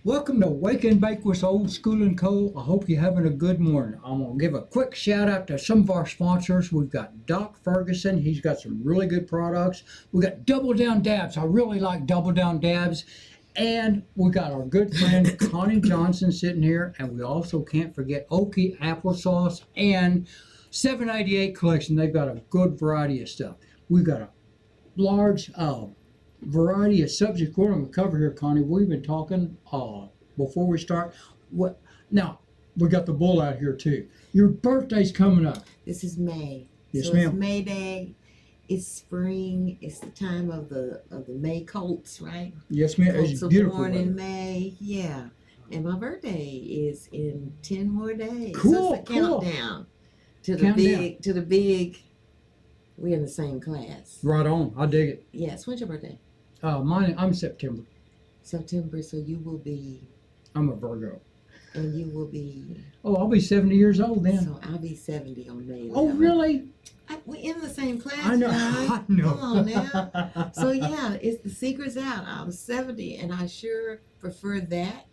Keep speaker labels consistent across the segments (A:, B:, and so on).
A: Welcome to Wake and Bake with Old School and Co. I hope you're having a good morning. I'm going to give a quick shout out to some of our sponsors. We've got Doc Ferguson. He's got some really good products. We got Double Down Dabs. I really like Double Down Dabs. And we got our good friend Connie Johnson sitting here. And we also can't forget Okie Applesauce and 788 Collection. They've got a good variety of stuff. We've got a large variety of subjects we're going to cover here, Connie. We've been talking before we start. Now, we got the bull out here too. Your birthday's coming up.
B: This is May.
A: Yes,
B: so
A: ma'am.
B: It's May Day. It's spring. It's the time of the May colts, right?
A: Yes, ma'am.
B: Colts
A: It's
B: are
A: beautiful
B: born in
A: weather.
B: May. Yeah. And my birthday is in 10 more days.
A: Cool,
B: So it's a
A: cool.
B: countdown to the
A: Countdown.
B: big. We're in the same class.
A: Right on. I dig it.
B: Yes. When's your birthday?
A: I'm September.
B: September. So you will be,
A: I'm a Virgo.
B: and you will be.
A: Oh, I'll be 70 years old then.
B: So I'll be 70 on May 11th.
A: Oh, really?
B: We're in the same class.
A: I know.
B: guys.
A: I know.
B: Come on now. So yeah, it's the secret's out. I'm 70, and I sure prefer that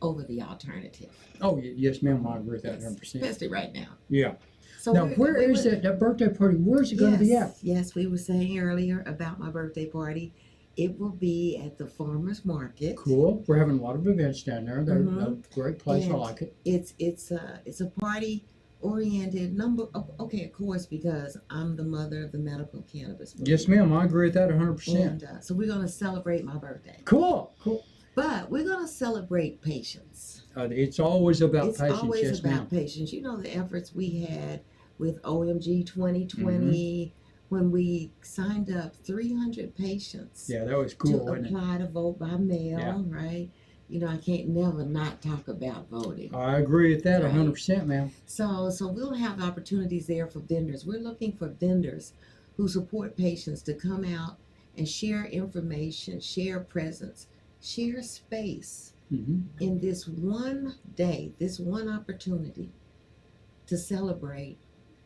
B: over the alternative.
A: Oh, yes, ma'am. I agree with that 100%.
B: Especially right now.
A: Yeah.
B: So
A: Now, where is that birthday party? Where's it going to be at?
B: Yes, we were saying earlier about my birthday party. It will be at the farmers market.
A: Cool. We're having a lot of events down there. They're a great place. I
B: And
A: like it.
B: It's a party oriented okay, of course, because I'm the mother of the medical cannabis movement.
A: Yes, ma'am. I agree with that 100%.
B: And so we're going to celebrate my birthday.
A: Cool. Cool.
B: But we're going to celebrate patience.
A: It's always about
B: It's
A: patience.
B: always
A: Yes,
B: about
A: ma'am.
B: patience. You know, the efforts we had with OMG 2020 when we signed up 300 patients
A: Yeah, that was
B: to
A: cool, wasn't it?
B: apply to vote by mail,
A: Yeah.
B: right? You know, I can't never not talk about voting.
A: I agree with that
B: Right.
A: 100%, ma'am.
B: So we'll have opportunities there for vendors. We're looking for vendors who support patients to come out and share information, share presence, share space
A: Hmm.
B: in this one day, this one opportunity to celebrate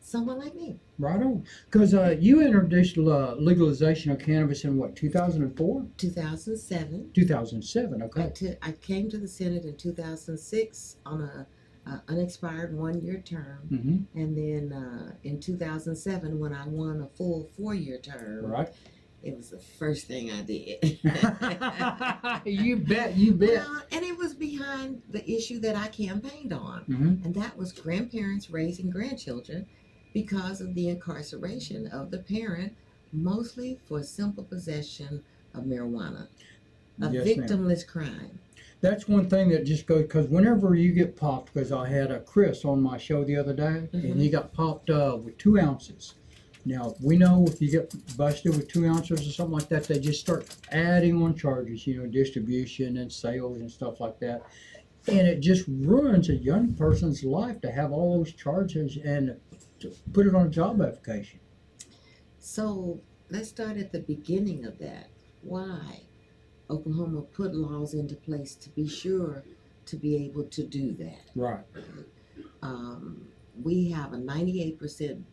B: someone like me.
A: Right on. Because you introduced legalization of cannabis in what, 2004?
B: 2007.
A: 2007, okay.
B: I came to the Senate in 2006 on a unexpired one-year term,
A: Hmm.
B: and then in 2007, when I won a full 4-year term,
A: Right.
B: it was the first thing I did.
A: You bet, you bet.
B: Well, and it was behind the issue that I campaigned on,
A: Hmm.
B: and that was grandparents raising grandchildren because of the incarceration of the parent, mostly for simple possession of marijuana, a
A: Yes, ma'am.
B: victimless crime.
A: That's one thing that just goes, because whenever you get popped, because I had a Chris on my show the other day, and he got popped with 2 ounces. Now, we know if you get busted with 2 ounces or something like that, they just start adding on charges, distribution and sales and stuff like that. And it just ruins a young person's life to have all those charges and to put it on a job application.
B: So let's start at the beginning of that. Why Oklahoma put laws into place to be sure to be able to do that.
A: Right.
B: We have a 98%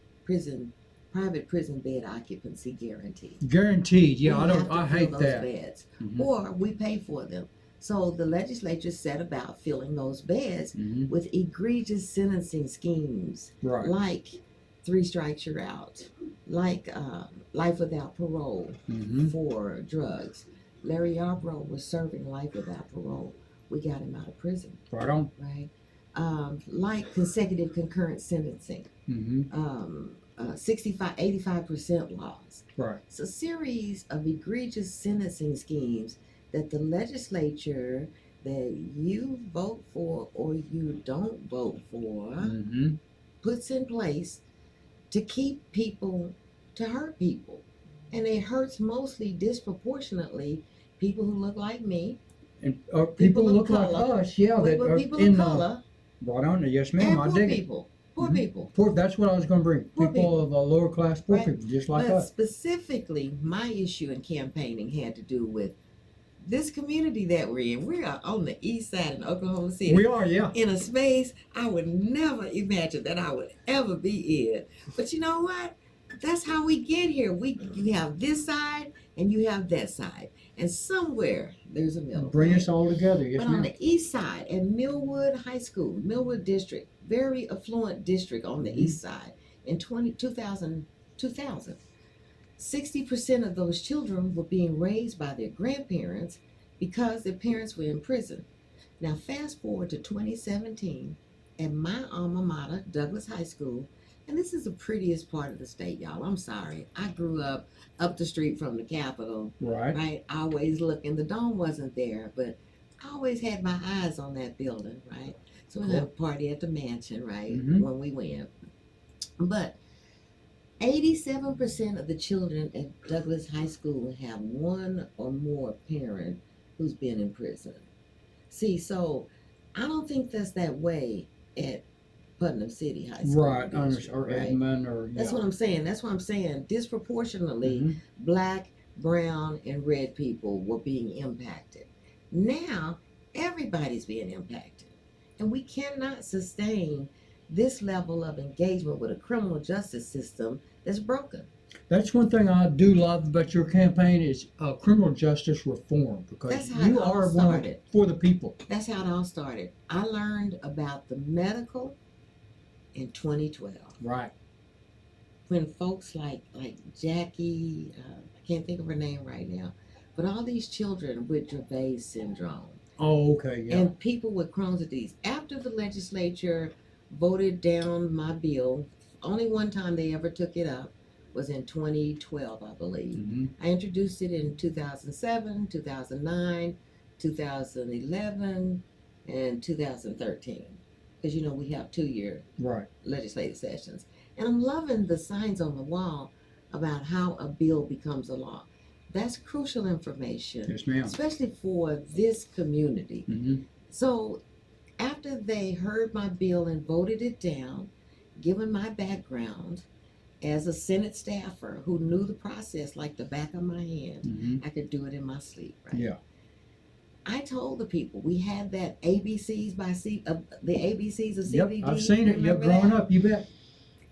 B: private prison bed occupancy guarantee.
A: Guaranteed. Yeah,
B: We have to
A: I
B: fill
A: hate
B: those
A: that.
B: beds,
A: Mhm.
B: or we pay for them. So the legislature set about filling those beds
A: Mhm.
B: with egregious sentencing schemes,
A: Right.
B: like 3 strikes you're out, like life without parole
A: Hmm.
B: for drugs. Larry Yarbrough was serving life without parole. We got him out of prison,
A: Right on.
B: right? Like consecutive concurrent sentencing,
A: Hmm.
B: 85% laws.
A: Right.
B: It's a series of egregious sentencing schemes that the legislature that you vote for or you don't vote for
A: Hmm.
B: puts in place to keep people, to hurt people. And it hurts mostly disproportionately people who look like me,
A: And people
B: of
A: look like
B: color.
A: us, yeah, that
B: but
A: are
B: people
A: in
B: of color,
A: right on. Yes, ma'am.
B: and
A: I
B: poor
A: dig it.
B: people. Poor
A: Mhm.
B: people.
A: Poor, that's what I was going to bring.
B: Poor
A: People of a lower class, poor
B: Right.
A: people, just like
B: But
A: us.
B: specifically, my issue in campaigning had to do with this community that we're in. We are on the east side in Oklahoma City.
A: We are, yeah.
B: In a space I would never imagine that I would ever be in. But you know what? That's how we get here. You have this side and you have that side, and somewhere there's a middle.
A: Bring
B: right?
A: us all together. Yes,
B: But on
A: ma'am.
B: the east side, at Millwood High School, Millwood District, very affluent district on the east side, in 2000, 60% of those children were being raised by their grandparents because their parents were in prison. Now, fast forward to 2017, at my alma mater, Douglas High School, and this is the prettiest part of the state, y'all. I'm sorry. I grew up the street from the Capitol,
A: Right.
B: right? Always looking. The dome wasn't there, but I always had my eyes on that building, right? So we had a party at the mansion, right, when we went. But 87% of the children at Douglas High School have one or more parent who's been in prison. See, so I don't think that's that way at Putnam City High School.
A: Right.
B: District,
A: Or
B: right?
A: Edmond or
B: That's what I'm saying. That's what I'm saying. Disproportionately, black, brown, and red people were being impacted. Now, everybody's being impacted. And we cannot sustain this level of engagement with a criminal justice system that's broken.
A: That's one thing I do love about your campaign is criminal justice reform, because
B: That's how
A: you
B: it all
A: are one
B: started.
A: for the people.
B: That's how it all started. I learned about the medical in 2012.
A: Right.
B: When folks like Jackie, I can't think of her name right now, but all these children with Dravet syndrome
A: Oh, okay. Yeah.
B: and people with Crohn's disease, after the legislature voted down my bill, only one time they ever took it up was in 2012, I believe. I introduced it in 2007, 2009, 2011, and 2013. Because, you know, we have 2-year
A: Right.
B: legislative sessions. And I'm loving the signs on the wall about how a bill becomes a law. That's crucial information,
A: Yes, ma'am.
B: especially for this community. So after they heard my bill and voted it down, given my background as a Senate staffer who knew the process like the back of my hand, I could do it in my sleep, right?
A: Yeah.
B: I told the people we had that ABCs by the ABCs of
A: Yep.
B: CBD.
A: I've seen it. Yep.
B: Remember
A: Growing
B: that?
A: up, you bet.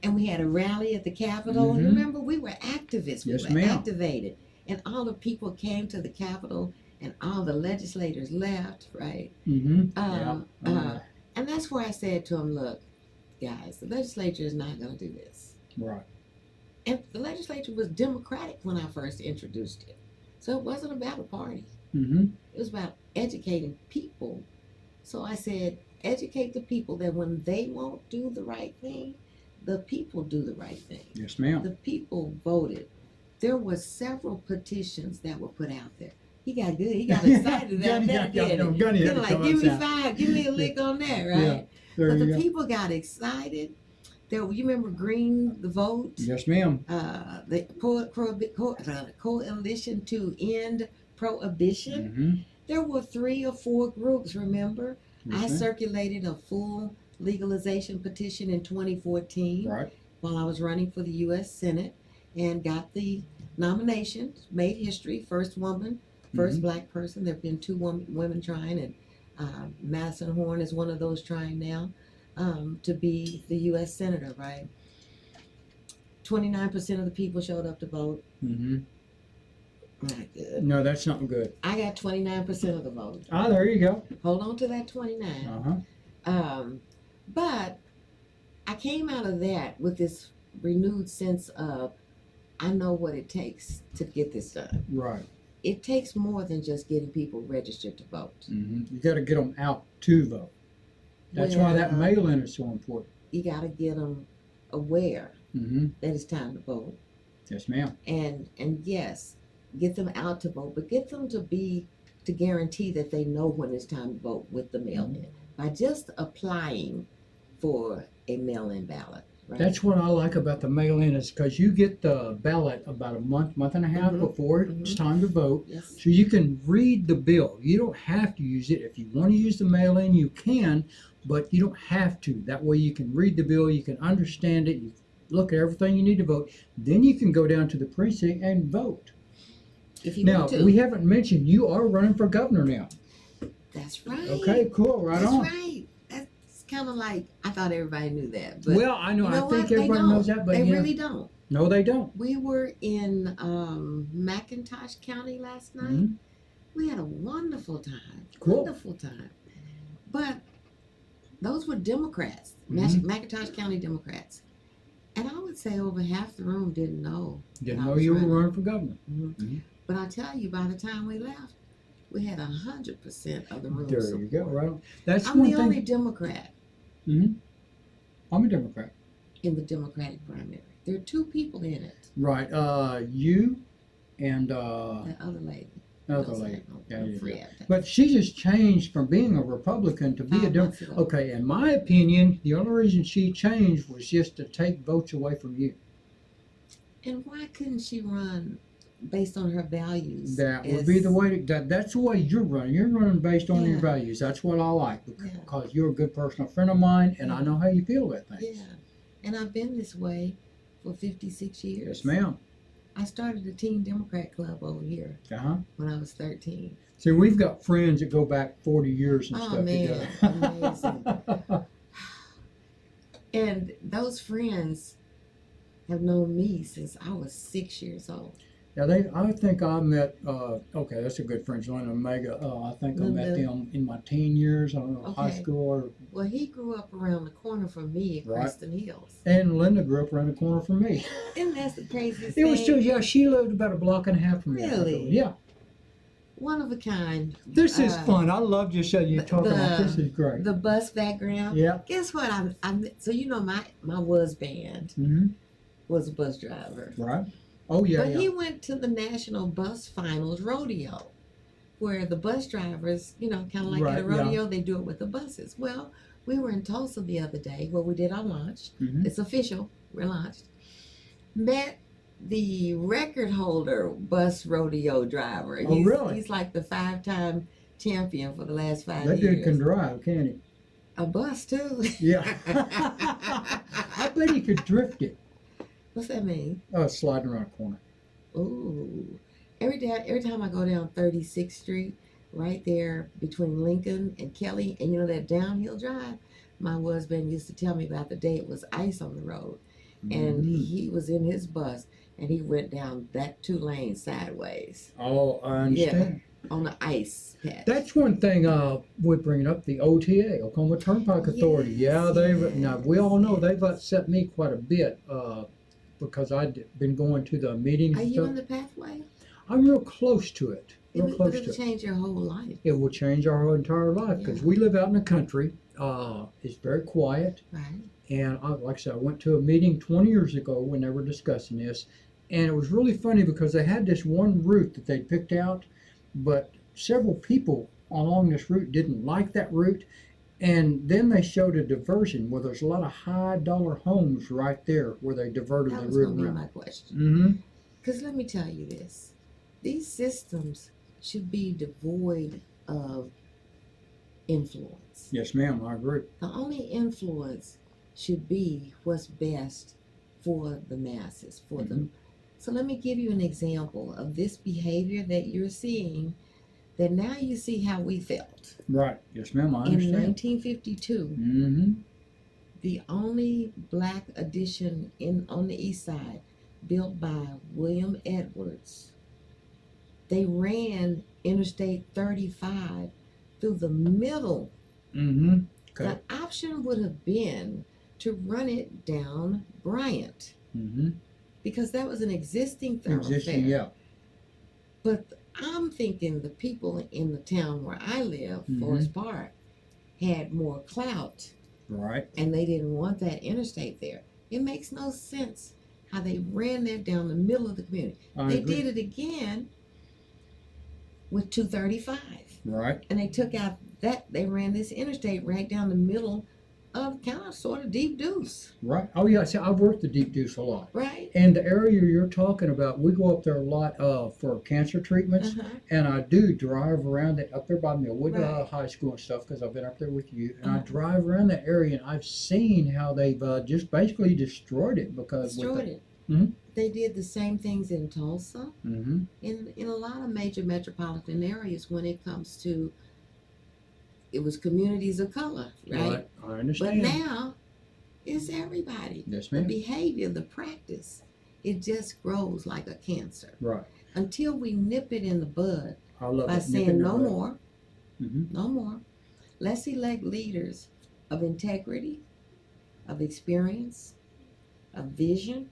B: And we had a rally at the Capitol. You remember, we were activists. We
A: Yes,
B: were
A: ma'am.
B: activated. And all the people came to the Capitol and all the legislators left, right?
A: Yeah.
B: And that's where I said to them, look, guys, the legislature is not going to do this.
A: Right.
B: And the legislature was Democratic when I first introduced it. So it wasn't about a party. It was about educating people. So I said, educate the people that when they won't do the right thing, the people do the right thing.
A: Yes, ma'am.
B: The people voted. There were several petitions that were put out there. He got good. He got excited about that, didn't he?
A: Gunny
B: He
A: had to
B: like,
A: come
B: give me
A: outside.
B: 5, give me a lick on that, right?
A: Yeah. There
B: But
A: you
B: the
A: go.
B: people got excited. There, you remember Green the Vote?
A: Yes, ma'am.
B: The Coalition To End Prohibition. There were 3 or 4 groups, remember? I circulated a full legalization petition in 2014
A: Right.
B: while I was running for the U.S. Senate and got the nomination, made history, first woman, first black person. There have been 2 women trying, and Madison Horn is one of those trying now to be the U.S. Senator, right? 29% of the people showed up to vote. Not good.
A: No, that's not good.
B: I got 29% of the vote.
A: Ah, there you go.
B: Hold on to that 29. But I came out of that with this renewed sense of, I know what it takes to get this done.
A: Right.
B: It takes more than just getting people registered to vote.
A: You got to get them out to vote. That's why that
B: Well,
A: mail-in is so important.
B: You got to get them aware that it's time to vote.
A: Yes, ma'am.
B: And yes, get them out to vote, but get them to guarantee that they know when it's time to vote with the mail-in by just applying for a mail-in ballot. Right?
A: That's what I like about the mail-in is because you get the ballot about a month and a half before it's time to vote.
B: Yes.
A: So you can read the bill. You don't have to use it. If you want to use the mail-in, you can, but you don't have to. That way you can read the bill, you can understand it, you look at everything you need to vote. Then you can go down to the precinct and vote.
B: If you
A: Now,
B: want to.
A: we haven't mentioned you are running for governor now.
B: That's right.
A: Okay, cool, right
B: That's
A: on.
B: right. That's kind of like, I thought everybody knew that. But
A: Well, I know,
B: you know
A: I think
B: what? They
A: everybody
B: don't.
A: knows that, but
B: they
A: you know,
B: really don't.
A: No, they don't.
B: We were in McIntosh County last night.
A: Mhm.
B: We had a wonderful time.
A: Cool.
B: Wonderful time. But those were Democrats,
A: Mhm.
B: McIntosh County Democrats. And I would say over half the room didn't know.
A: Didn't
B: that I
A: know
B: was
A: you were
B: running.
A: running for governor.
B: Mhm. But I tell you, by the time we left, we had 100% of the room
A: There
B: support.
A: you go. Right. That's
B: I'm
A: one
B: the
A: thing.
B: only Democrat
A: I'm a Democrat.
B: in the Democratic primary. There are 2 people in it.
A: Right. You and
B: That other lady.
A: another
B: Those
A: lady.
B: ain't no
A: Yeah, yeah,
B: Fred.
A: But she just changed from being a Republican to be a
B: 5 months
A: Democrat.
B: ago.
A: Okay, in my opinion, the only reason she changed was just to take votes away from you.
B: And why couldn't she run based on her values?
A: That would be the way. That's the way you're running. You're running based on your
B: Yeah.
A: values. That's what I like
B: Yeah.
A: because you're a good personal friend of mine, and I
B: Yeah.
A: know how you feel about things.
B: Yeah. And I've been this way for 56 years.
A: Yes, ma'am.
B: I started a teen Democrat club over here when I was 13.
A: See, we've got friends that go back 40 years and
B: Oh,
A: stuff
B: man.
A: together.
B: And those friends have known me since I was 6 years old.
A: Yeah, I think I met. Okay, that's a good friend, Linda and Mega. I think I met
B: Linda.
A: them in my teen years. I don't know, high
B: Okay.
A: school, or,
B: Well, he grew up around the corner from me at
A: Right.
B: Creston Hills.
A: and Linda grew up around the corner from me.
B: Isn't that the craziest
A: It was
B: thing?
A: too. Yeah, she lived about a block and a half from me. I
B: Really?
A: think. Yeah.
B: One of a kind.
A: This is
B: Uh,
A: fun. I love just you talking about this. Is great.
B: The bus background.
A: Yeah.
B: Guess what? I'm so you know my was band
A: Mm-hmm.
B: was a bus driver.
A: Right. Oh yeah.
B: But
A: Yeah.
B: he went to the National Bus Finals Rodeo, where the bus drivers, kind of like at a
A: Right, yeah.
B: rodeo, they do it with the buses. Well, we were in Tulsa the other day where we did our launch.
A: Mhm.
B: It's official. We're launched. Met the record holder bus rodeo driver.
A: Oh, really?
B: He's like the 5-time champion for the last 5
A: That
B: years.
A: dude can drive, can't he?
B: A bus too.
A: Yeah. I bet he could drift it.
B: What's that mean?
A: Sliding around a corner.
B: Ooh. Every time I go down 36th Street, right there between Lincoln and Kelly, and that downhill drive, my husband used to tell me about the day it was ice on the road. And
A: Mhm.
B: he was in his bus and he went down that 2 lanes sideways
A: Oh, I understand.
B: on the ice patch.
A: That's one thing we're bringing up, the OTA, Oklahoma Turnpike Authority.
B: Yes,
A: Now we all know
B: yes.
A: they've upset me quite a bit because I've been going to the meetings
B: Are
A: and
B: you
A: stuff.
B: in the pathway?
A: I'm real close to it.
B: It
A: Real close
B: would
A: to it.
B: change your whole life.
A: It will change our whole entire life because
B: Yeah.
A: we live out in the country. It's very quiet.
B: Right.
A: And like I said, I went to a meeting 20 years ago when they were discussing this. And it was really funny because they had this one route that they picked out, but several people along this route didn't like that route. And then they showed a diversion where there's a lot of high dollar homes right there where they diverted
B: That
A: the
B: was going
A: route
B: to be
A: around.
B: my question.
A: Mm-hmm.
B: Because let me tell you this. These systems should be devoid of influence.
A: Yes, ma'am, I agree.
B: The only influence should be what's best for the masses, for them. So let me give you an example of this behavior that you're seeing, that now you see how we felt.
A: Right. Yes, ma'am, I
B: In
A: understand.
B: 1952,
A: Mm-hmm.
B: the only black addition on the east side, built by William Edwards, they ran Interstate 35 through the middle.
A: Mm-hmm. Okay.
B: The option would have been to run it down Bryant,
A: Mm-hmm.
B: because that was an existing thoroughfare.
A: Existing, yeah.
B: But I'm thinking the people in the town where I live,
A: Mhm.
B: Forest Park, had more clout,
A: Right.
B: and they didn't want that interstate there. It makes no sense how they ran that down the middle of the community.
A: I
B: They
A: agree.
B: did it again with 235,
A: Right.
B: and they took out they ran this interstate right down the middle of kind of sort of Deep Deuce,
A: Right. Oh yeah. See, I've worked the Deep Deuce a lot.
B: right?
A: And the area you're talking about, we go up there a lot for cancer treatments,
B: Uh-huh.
A: and I do drive around it up there by Millwood
B: Right.
A: High School and stuff because I've been up there with you, and I
B: Uh-huh.
A: drive around that area and I've seen how they've just basically destroyed it because
B: Destroyed it.
A: Mhm.
B: They did the same things in Tulsa,
A: Mm-hmm.
B: in a lot of major metropolitan areas when it comes to, it was communities of color, right?
A: I
B: But
A: understand.
B: now it's everybody.
A: Yes,
B: The
A: ma'am.
B: behavior, the practice it just grows like a cancer.
A: Right.
B: Until we nip it in the bud
A: I love
B: by
A: it.
B: saying no more,
A: Mm-hmm.
B: no more. Let's elect leaders of integrity, of experience, of vision,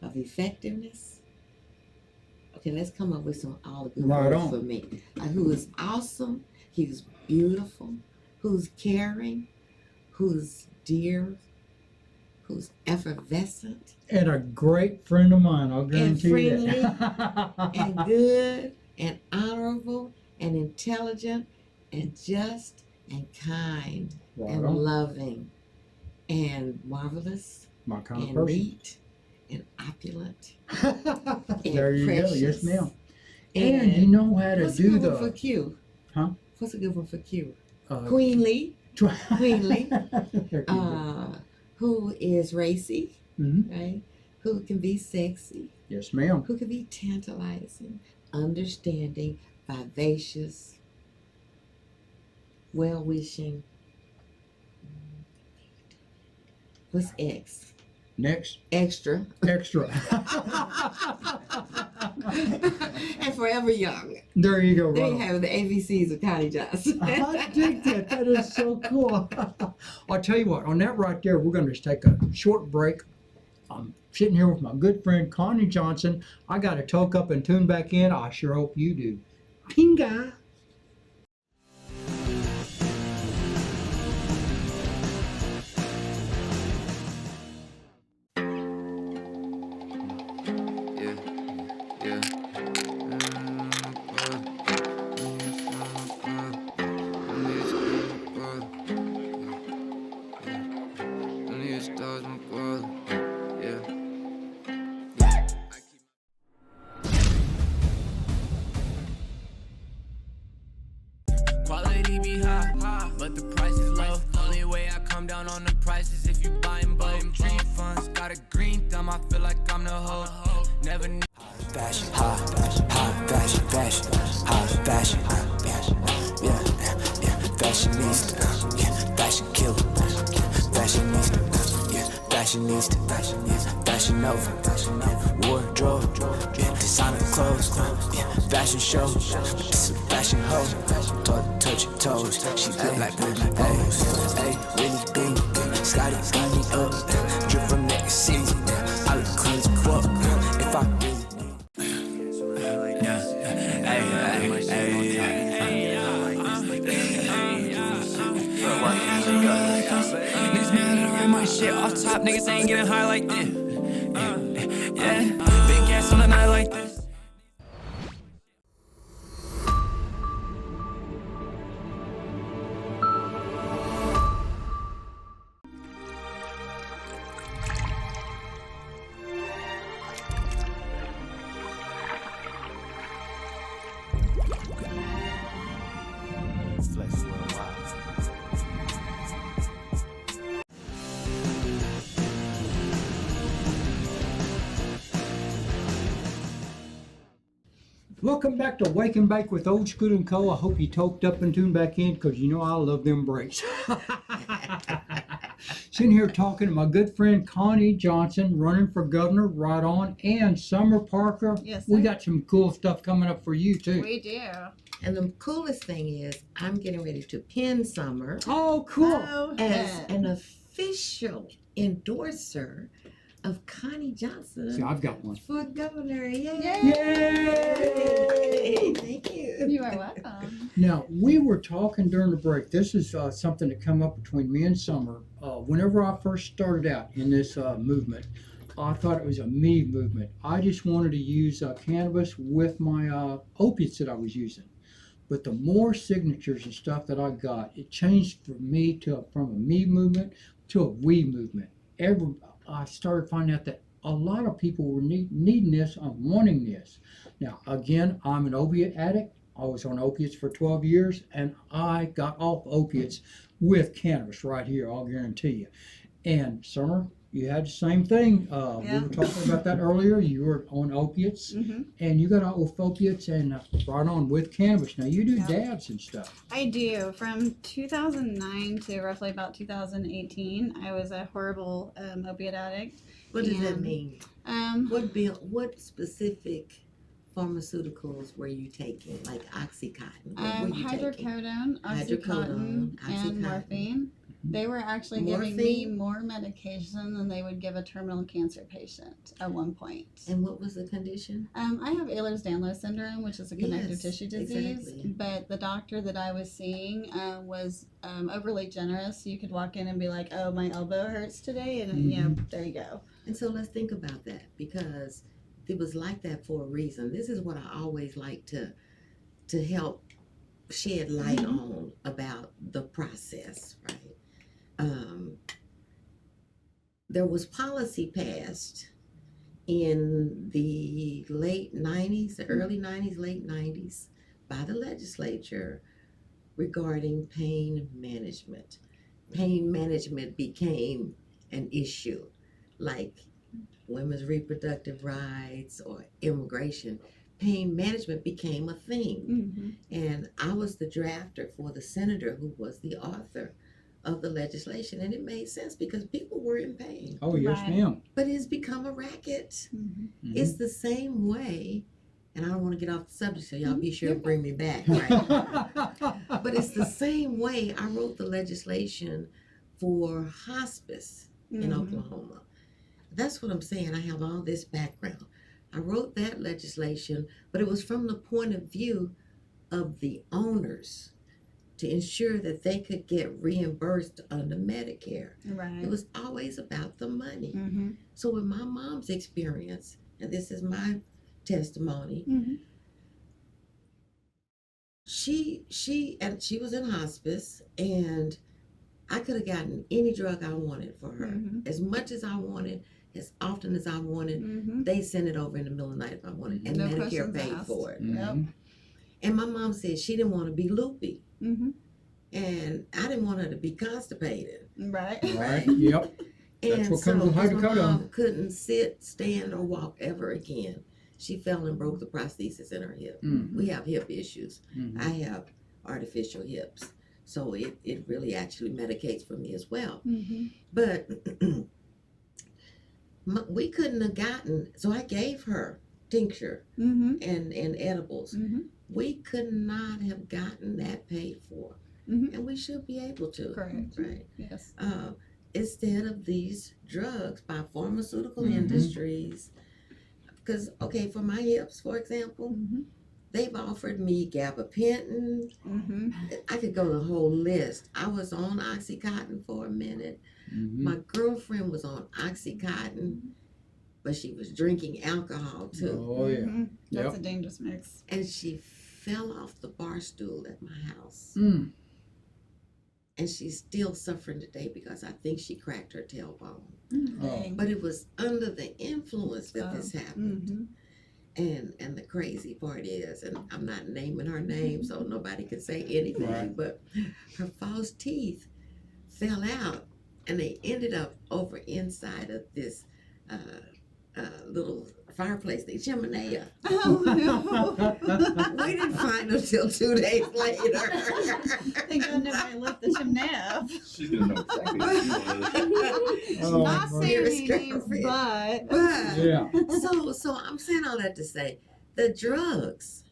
B: of effectiveness. Okay, let's come up with some all the good
A: Right
B: words
A: on.
B: for me. Who is awesome, who's beautiful, who's caring, who's dear, who's effervescent,
A: And a great friend of mine, I'll guarantee
B: friendly,
A: you that.
B: and good, and honorable, and intelligent, and just, and kind,
A: Right
B: and
A: on.
B: loving, and marvelous,
A: My kind of
B: and
A: person.
B: neat, and opulent,
A: There you go. Yes,
B: precious.
A: ma'am. And you know how to
B: What's a
A: do
B: good one for
A: the
B: Q?
A: Huh?
B: What's a good one for Q?
A: uh,
B: Queenly, Queenly.
A: There you go.
B: Who is racy,
A: Mhm.
B: right? Who can be sexy,
A: Yes, ma'am.
B: who can be tantalizing, understanding, vivacious, well-wishing. What's X?
A: Next,
B: Extra.
A: extra.
B: And forever young.
A: There you go.
B: There
A: Right
B: you
A: on.
B: have the ABCs of Connie Johnson.
A: I dig that. That is so cool. I'll tell you what, on that right there, we're going to just take a short break. I'm sitting here with my good friend Connie Johnson. I got to toke up and tune back in. I sure hope you do. Pinga.
C: Quality be high, but the price is low. Only way I come down on the price is if you buy in bulk. Tree funds, got a green thumb, I feel like I'm the hoe. Never knew.
D: Fashion, high fashion, fashion, high fashion, yeah, fashionista, fashion killer, fashionista, fashionista, fashion over, wardrobe, designer clothes, fashion show, fashion hoe, touch your toes, she look like Baby Rose, ayy, really big, Scotty beat me up, drip from neck season, I look clean as fuck, if I really.
C: Niggas mad that I write my shit off top. Niggas ain't getting high like this. Yeah, big gas on a night like this.
A: Welcome back to Wake and Bake with Old School and Co. I hope you toked up and tuned back in because you know I love them breaks. Sitting here talking to my good friend Connie Johnson, running for governor, right on, and Summer Parker.
E: Yes,
A: We
E: sir.
A: got some cool stuff coming up for you too.
E: We do.
B: And the coolest thing is, I'm getting ready to pin Summer
A: Oh, cool.
E: Oh,
B: as
E: yeah.
B: an official endorser of Connie
A: See,
B: Johnson
A: I've got one.
B: for governor. Yay!
A: Yay!
B: Thank you.
E: You are welcome.
A: Now, we were talking during the break. This is something that come up between me and Summer. Whenever I first started out in this movement, I thought it was a me movement. I just wanted to use cannabis with my opiates that I was using. But the more signatures and stuff that I got, it changed for me from a me movement to a we movement. I started finding out that a lot of people were needing this and wanting this. Now, again, I'm an opiate addict. I was on opiates for 12 years, and I got off opiates with cannabis right here, I'll guarantee you. And Summer, you had the same thing. We
E: Yeah.
A: were talking about that earlier. You were on opiates, and you got out with opiates and right on with cannabis. Now, you do
E: Yeah.
A: dabs and stuff.
E: I do. From 2009 to roughly about 2018, I was a horrible opiate addict.
B: What does that
E: And
B: mean? What specific pharmaceuticals were you taking? Like Oxycontin? What were you taking?
E: Hydrocodone,
B: Hydrocodone,
E: Oxycontin, and
B: Oxycontin.
E: morphine. They were actually giving me
B: Morphine?
E: more medication than they would give a terminal cancer patient at one point.
B: And what was the condition?
E: I have Ehlers-Danlos Syndrome, which is a connective
B: Yes,
E: tissue disease.
B: exactly.
E: But the doctor that I was seeing was overly generous. You could walk in and be like, "Oh, my elbow hurts today," and you know, there you go.
B: And so let's think about that, because it was like that for a reason. This is what I always like to help shed light on about the process, right? There was policy passed in the late 90s, the early 90s, late 90s, by the legislature regarding pain management. Pain management became an issue, like women's reproductive rights or immigration. Pain management became a thing. And I was the drafter for the senator who was the author of the legislation, and it made sense because people were in pain.
A: Oh, yes,
E: Right.
A: ma'am.
B: But it's become a racket.
A: Mhm.
B: It's the same way, and I don't want to get off the subject, so y'all be sure to bring me back, right? But it's the same way I wrote the legislation for hospice in Oklahoma. That's what I'm saying. I have all this background. I wrote that legislation, but it was from the point of view of the owners to ensure that they could get reimbursed under Medicare.
E: Right.
B: It was always about the money.
E: Mm-hmm.
B: So in my mom's experience, and this is my testimony,
E: Mm-hmm.
B: she was in hospice, and I could have gotten any drug I wanted for her.
E: Mhm.
B: As much as I wanted, as often as I wanted.
E: Mm-hmm.
B: They sent it over in the middle of the night if I wanted, and
E: No
B: Medicare
E: questions
B: paid
E: asked.
B: for it.
A: Mhm.
B: And my mom said she didn't want to be loopy,
E: Mm-hmm.
B: and I didn't want her to be constipated.
E: Right.
A: Right, yep. That's
B: And
A: what
B: so,
A: comes with
B: 'cause my
A: hydrocodone.
B: mom couldn't sit, stand, or walk ever again. She fell and broke the prosthesis in her hip.
A: Mhm.
B: We have hip issues.
A: Mhm.
B: I have artificial hips, so it really actually medicates for me as well.
E: Mm-hmm.
B: But we couldn't have gotten, so I gave her tincture
E: Mm-hmm.
B: and edibles.
E: Mm-hmm.
B: We could not have gotten that paid for,
E: Mhm.
B: and we should be able to.
E: Correct.
B: Right.
E: Yes.
B: Instead of these drugs by pharmaceutical
A: Mhm.
B: industries. Because, okay, for my hips, for example,
E: Mm-hmm.
B: they've offered me gabapentin.
E: Mm-hmm.
B: I could go the whole list. I was on Oxycontin for a minute.
A: Mhm.
B: My girlfriend was on Oxycontin, but she was drinking alcohol too.
A: Oh, yeah.
E: Mm-hmm. That's
A: Yep.
E: a dangerous mix.
B: And she fell off the bar stool at my house.
A: Mm.
B: And she's still suffering today because I think she cracked her tailbone.
E: Dang.
B: But it was under the influence that this happened.
E: Mm-hmm.
B: And the crazy part is, and I'm not naming her name so nobody can say anything,
A: Right.
B: but her false teeth fell out, and they ended up over inside of this little fireplace thing, chimney.
E: Oh no!
B: We didn't find them till 2 days later.
E: Thank God nobody left the chimney up.
F: She's gonna know exactly what she was.
A: Oh,
E: Not
A: my
E: saying
B: God.
E: any names, but
B: But,
A: Yeah.
B: so I'm saying all that to say, the drugs,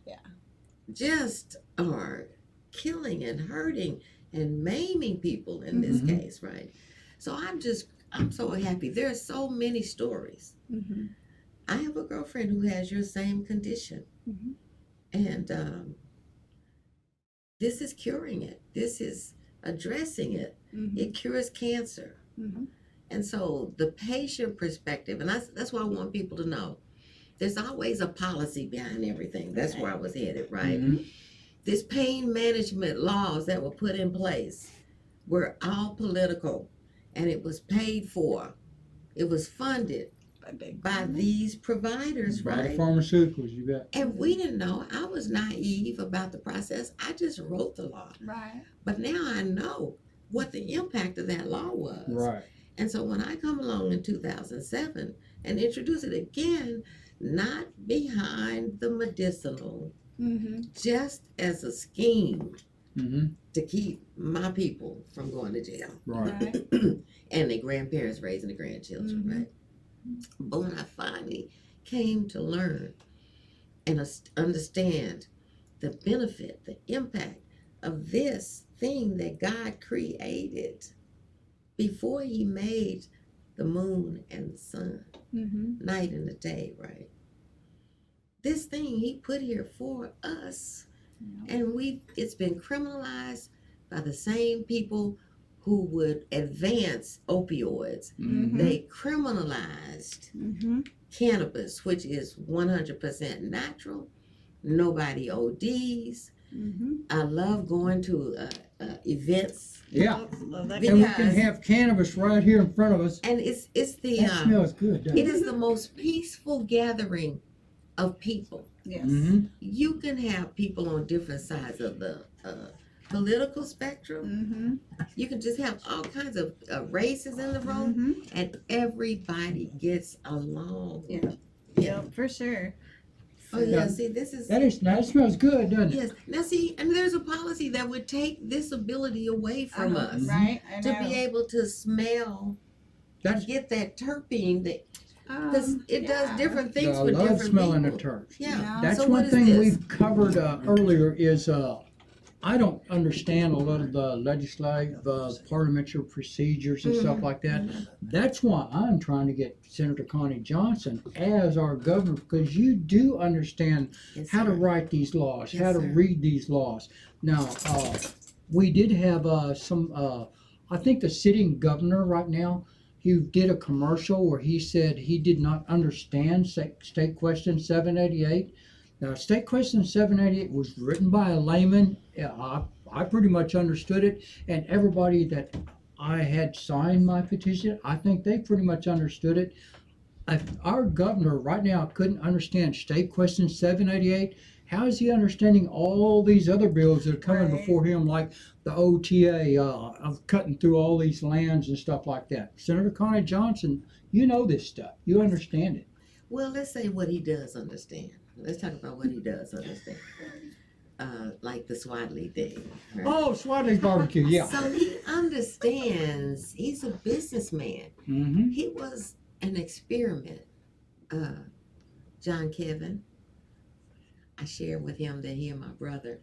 B: just are killing and hurting and maiming people in this
A: Mhm.
B: case, right? So I'm so happy. There are so many stories.
E: mm-hmm.
B: I have a girlfriend who has your same condition,
E: Mhm.
B: and this is curing it. This is addressing it.
E: Mm-hmm.
B: It cures cancer.
E: Mm-hmm.
B: And so the patient perspective, and that's why I want people to know, there's always a policy behind everything. That's where I was headed, right?
A: Mhm.
B: This pain management laws that were put in place were all political, and it was paid for. It was funded by these providers,
A: By the
B: right?
A: pharmaceuticals, you bet.
B: And we didn't know. I was naive about the process. I just wrote the law.
E: Right.
B: But now I know what the impact of that law was.
A: Right.
B: And so when I come along in 2007 and introduce it again, not behind the medicinal,
E: Mm-hmm.
B: just as a scheme
A: Mm-hmm.
B: to keep my people from going to jail
A: Right.
E: Right.
B: and their grandparents raising the grandchildren,
E: Mhm.
B: right? But when I finally came to learn and understand the benefit, the impact of this thing that God created before he made the moon and the sun, night and the day, right? This thing he put here for us, and it's been criminalized by the same people who would advance opioids. They criminalized cannabis, which is 100% natural. Nobody ODs. I love going to events.
A: Yeah.
E: Love that.
A: And we can have cannabis right here in front of us.
B: And it's the
A: That smells good, doesn't
B: it
A: it?
B: is the most peaceful gathering of people.
E: Yes.
A: Mm-hmm.
B: You can have people on different sides of the political spectrum. You can just have all kinds of races in the room, and everybody gets along.
E: Yeah.
B: Yeah.
E: Yep, for sure.
B: Oh yeah. See, this is
A: That smells good, doesn't it?
B: yes. Now see, and there's a policy that would take this ability away from us
E: Right? I
B: to
E: know.
B: be able to smell,
A: That's
B: get that terpene that because it does
E: yeah.
B: different things
A: I
B: for
A: love
B: different
A: smelling
B: people.
A: the turps.
B: Yeah.
E: Yeah.
A: That's
B: So
A: one
B: what is
A: thing
B: this?
A: we've covered earlier is I don't understand a lot of the legislative parliamentary procedures and stuff like that. That's why I'm trying to get Senator Connie Johnson as our governor, because you do understand
B: Yes,
A: how to
B: sir.
A: write these laws,
B: Yes,
A: how to
B: sir.
A: read these laws. Now, we did have I think the sitting governor right now, he did a commercial where he said he did not understand State Question 788. Now, State Question 788 was written by a layman. I pretty much understood it, and everybody that I had signed my petition, I think they pretty much understood it. If our governor right now couldn't understand State Question 788, how is he understanding all these other bills that are coming
E: Right.
A: before him, like the OTA, of cutting through all these lands and stuff like that? Senator Connie Johnson, you know this stuff. You understand it.
B: Well, let's say what he does understand. Let's talk about what he does understand. Like the Swadley thing. Right?
A: Oh, Swadley's barbecue, yeah.
B: So he understands. He's a businessman.
A: Mm-hmm.
B: He was an experiment. John Kevin. I shared with him that he and my brother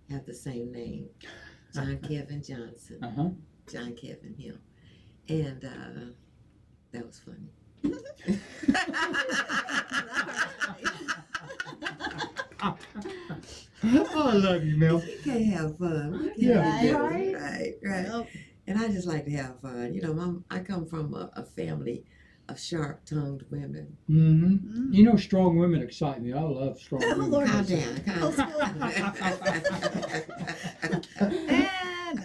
B: have the same name. John Kevin Johnson.
A: Uh-huh.
B: John Kevin Hill. And that was funny.
A: Oh, I love you, Mel.
B: We can't have fun. We can't
A: Yeah.
B: have fun.
E: Right.
B: Right.
E: Yep.
B: And I just like to have fun. You know, I come from a family of sharp-tongued women.
A: Mm-hmm. You know, strong women excite me. I love strong
E: Oh,
A: women.
E: Lord.
B: Calm down. Calm
E: And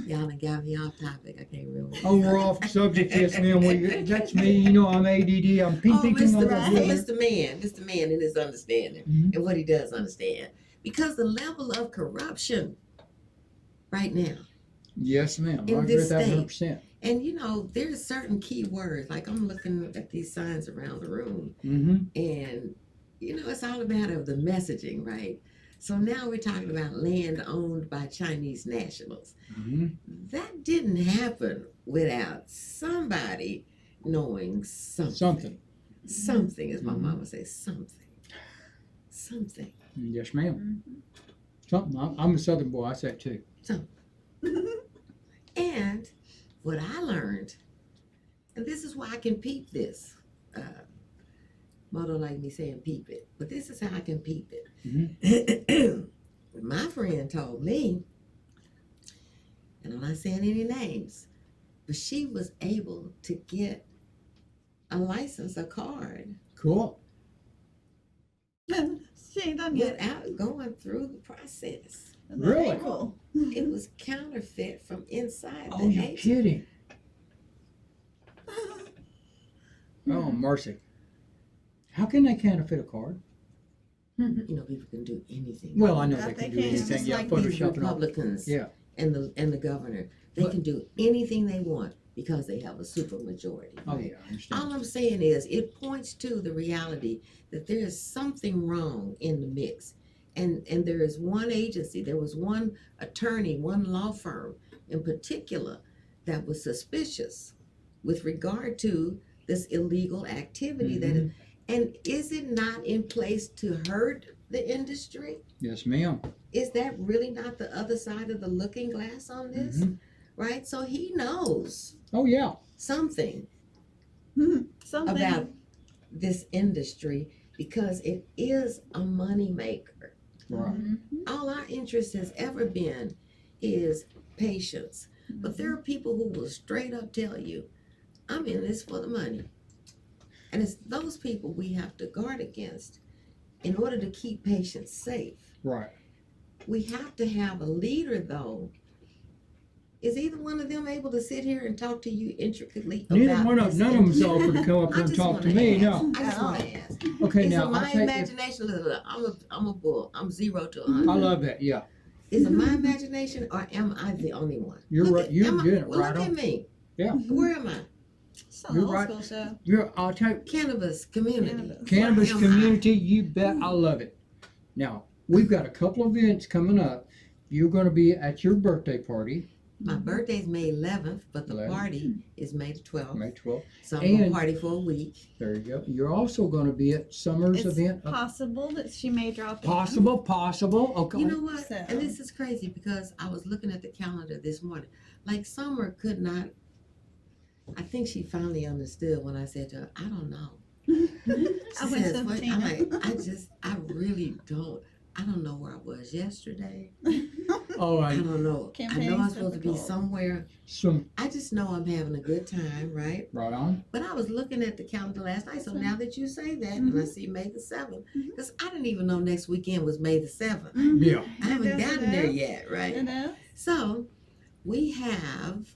B: Y'all done got me off topic. I can't remember.
A: Oh, we're off subject, yes, ma'am. That's me. You know, I'm ADD. I'm thinking
B: Mr.
A: over
E: Right.
A: here.
B: Mr. Man and his understanding
A: Mhm.
B: and what he does understand. Because the level of corruption right now,
A: Yes, ma'am. I
B: In
A: agree
B: this
A: with that
B: state.
A: 100%.
B: and you know, there's certain key words, like I'm looking at these signs around the room,
A: Mm-hmm.
B: and you know, it's all a matter of the messaging, right? So now we're talking about land owned by Chinese nationals.
A: Mm-hmm.
B: That didn't happen without somebody knowing something.
A: Something.
B: Something, as my
A: Mhm.
B: mama says, something. Something.
A: Yes, ma'am. Something. I'm a Southern boy. I say it too.
B: And what I learned, and this is why I can peep this. Mother don't like me saying peep it, but this is how I can peep it. My friend told me, and I'm not saying any names, but she was able to get a license, a card,
A: Cool.
E: she ain't done yet.
B: without going through the process.
A: Really?
E: Very cool.
B: It was counterfeit from inside
A: Oh,
B: the
A: you're
B: agency.
A: kidding. Oh, mercy. How can they counterfeit a card?
B: You know, people can do anything.
A: Well, I know
E: Yeah,
A: they
E: they
A: can do
E: can.
A: anything.
B: It's just
A: Yeah,
B: like these
A: Photoshop and all.
B: Republicans
A: Yeah.
B: and the governor. They
A: But-
B: can do anything they want because they have a super majority.
A: Oh,
B: right?
A: yeah, I understand.
B: All I'm saying is it points to the reality that there is something wrong in the mix. And there is one agency, there was one attorney, one law firm in particular that was suspicious with regard to this illegal activity that is, and is it not in place to hurt the industry?
A: Yes, ma'am.
B: Is that really not the other side of the looking glass on this? Right? So he knows
A: Oh, yeah.
B: something
E: Something.
B: about this industry because it is a moneymaker.
A: Right.
B: All our interest has ever been is patience. But there are people who will straight up tell you, I'm in this for the money. And it's those people we have to guard against in order to keep patients safe.
A: Right.
B: We have to have a leader, though. Is either one of them able to sit here and talk to you intricately
A: Neither
B: about
A: one of
B: this
A: none of them's
B: industry?
A: offered to come up
B: I
A: here and
B: just
A: talk to
B: wanna
A: me.
B: ask.
A: No.
B: I just want to ask.
A: Okay,
B: Is
A: now
B: it
A: I'll
B: my
A: take it.
B: imagination? Look, I'm a bull. I'm 0 to 100.
A: I love that. Yeah.
B: Is it my imagination or am I the only one?
A: You're
B: Look
A: right.
B: at-
A: You're
B: am I-
A: doing it
B: well,
A: right
B: look at
A: on.
B: me.
A: Yeah.
B: Where am I?
E: It's an
A: You're
E: old
A: right.
E: school show.
A: I'll take
B: Cannabis community.
A: cannabis
B: Where am I?
A: community. You bet. I love it. Now we've got a couple of events coming up. You're going to be at your birthday party,
B: My birthday's May 11th, but the
A: 11th.
B: party is May the 12th.
A: May 12th.
B: So I'm going to
A: And-
B: party for a week.
A: There you go. You're also going to be at Summer's
E: It's
A: event.
E: possible that she may drop in.
A: Possible. Okay.
B: You know what?
E: So-
B: And this is crazy because I was looking at the calendar this morning. Like Summer could not. I think she finally understood when I said to her, I don't know.
E: I
B: She
E: went
B: says,
E: to
B: "What?"
E: Tina.
B: I'm like, I really don't. I don't know where I was yesterday.
A: Oh,
B: I
A: I
B: don't know. I know I'm
E: Campaign's
B: supposed to be
E: difficult.
B: somewhere.
A: some
B: I just know I'm having a good time, right?
A: right on.
B: But I was looking at the calendar last night, so now that you say that, and I see May the 7th, because I didn't even know next weekend was May the 7th.
A: Yeah.
B: I haven't
E: It is,
B: gotten
E: it
B: there
E: is.
B: yet, right?
E: It is.
B: So we have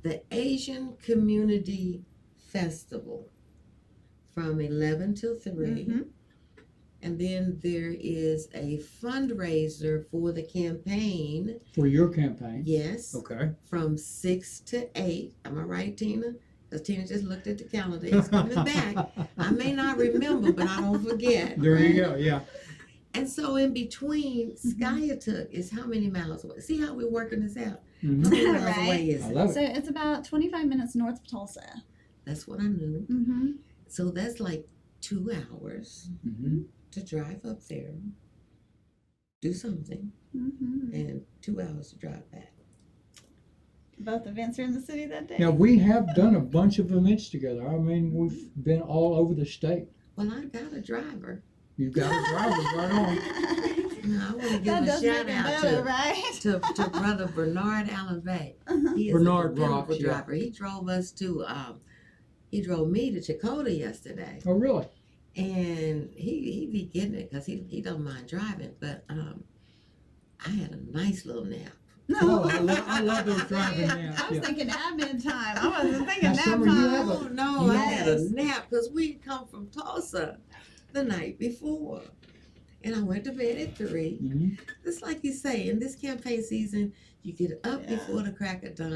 B: the Asian Community Festival from 11 till 3.
E: Mhm.
B: And then there is a fundraiser for the campaign,
A: For your campaign.
B: yes,
A: Okay.
B: from 6 to 8. Am I right, Tina? Because Tina just looked at the calendar. It's coming back. I may not remember, but I don't forget.
A: There
B: right?
A: you go. Yeah.
B: And so in between, Skiatook is how many miles away? See how we're working this out?
A: Mhm.
B: How many miles
E: Right.
B: away is
A: I
B: it?
A: love
E: So
A: it.
E: it's about 25 minutes north of Tulsa.
B: That's what I knew.
E: Mm-hmm.
B: So that's like 2 hours
A: Hmm.
B: to drive up there, do something,
E: Mm-hmm.
B: and 2 hours to drive back.
E: Both events are in the city that day.
A: Now we have done a bunch of events together. I mean, we've been all over the state.
B: Well, I got a driver.
A: You've got a driver right on.
B: Now, I want to give
E: That
B: a
E: does
B: shout
E: make it
B: out
E: better, right?
B: to Brother Bernard Alave. He is
A: Bernard
B: a
A: rocks,
B: beautiful
A: yeah.
B: driver. He drove us to, he drove me to Chakotah yesterday.
A: Oh, really?
B: And he be getting it because he don't mind driving. But I had a nice little nap.
A: Oh, I love those driving naps.
E: I was
A: Yeah.
E: thinking admin time. I wasn't thinking
A: Now,
E: nap
A: Summer, you
E: time.
A: have a-
B: Oh no, I had a
E: Yes.
B: nap because we come from Tulsa the night before. And I went to bed at 3.
A: Mhm.
B: Just like you say, in this campaign season, you get up
E: Yeah.
B: before the crack of dawn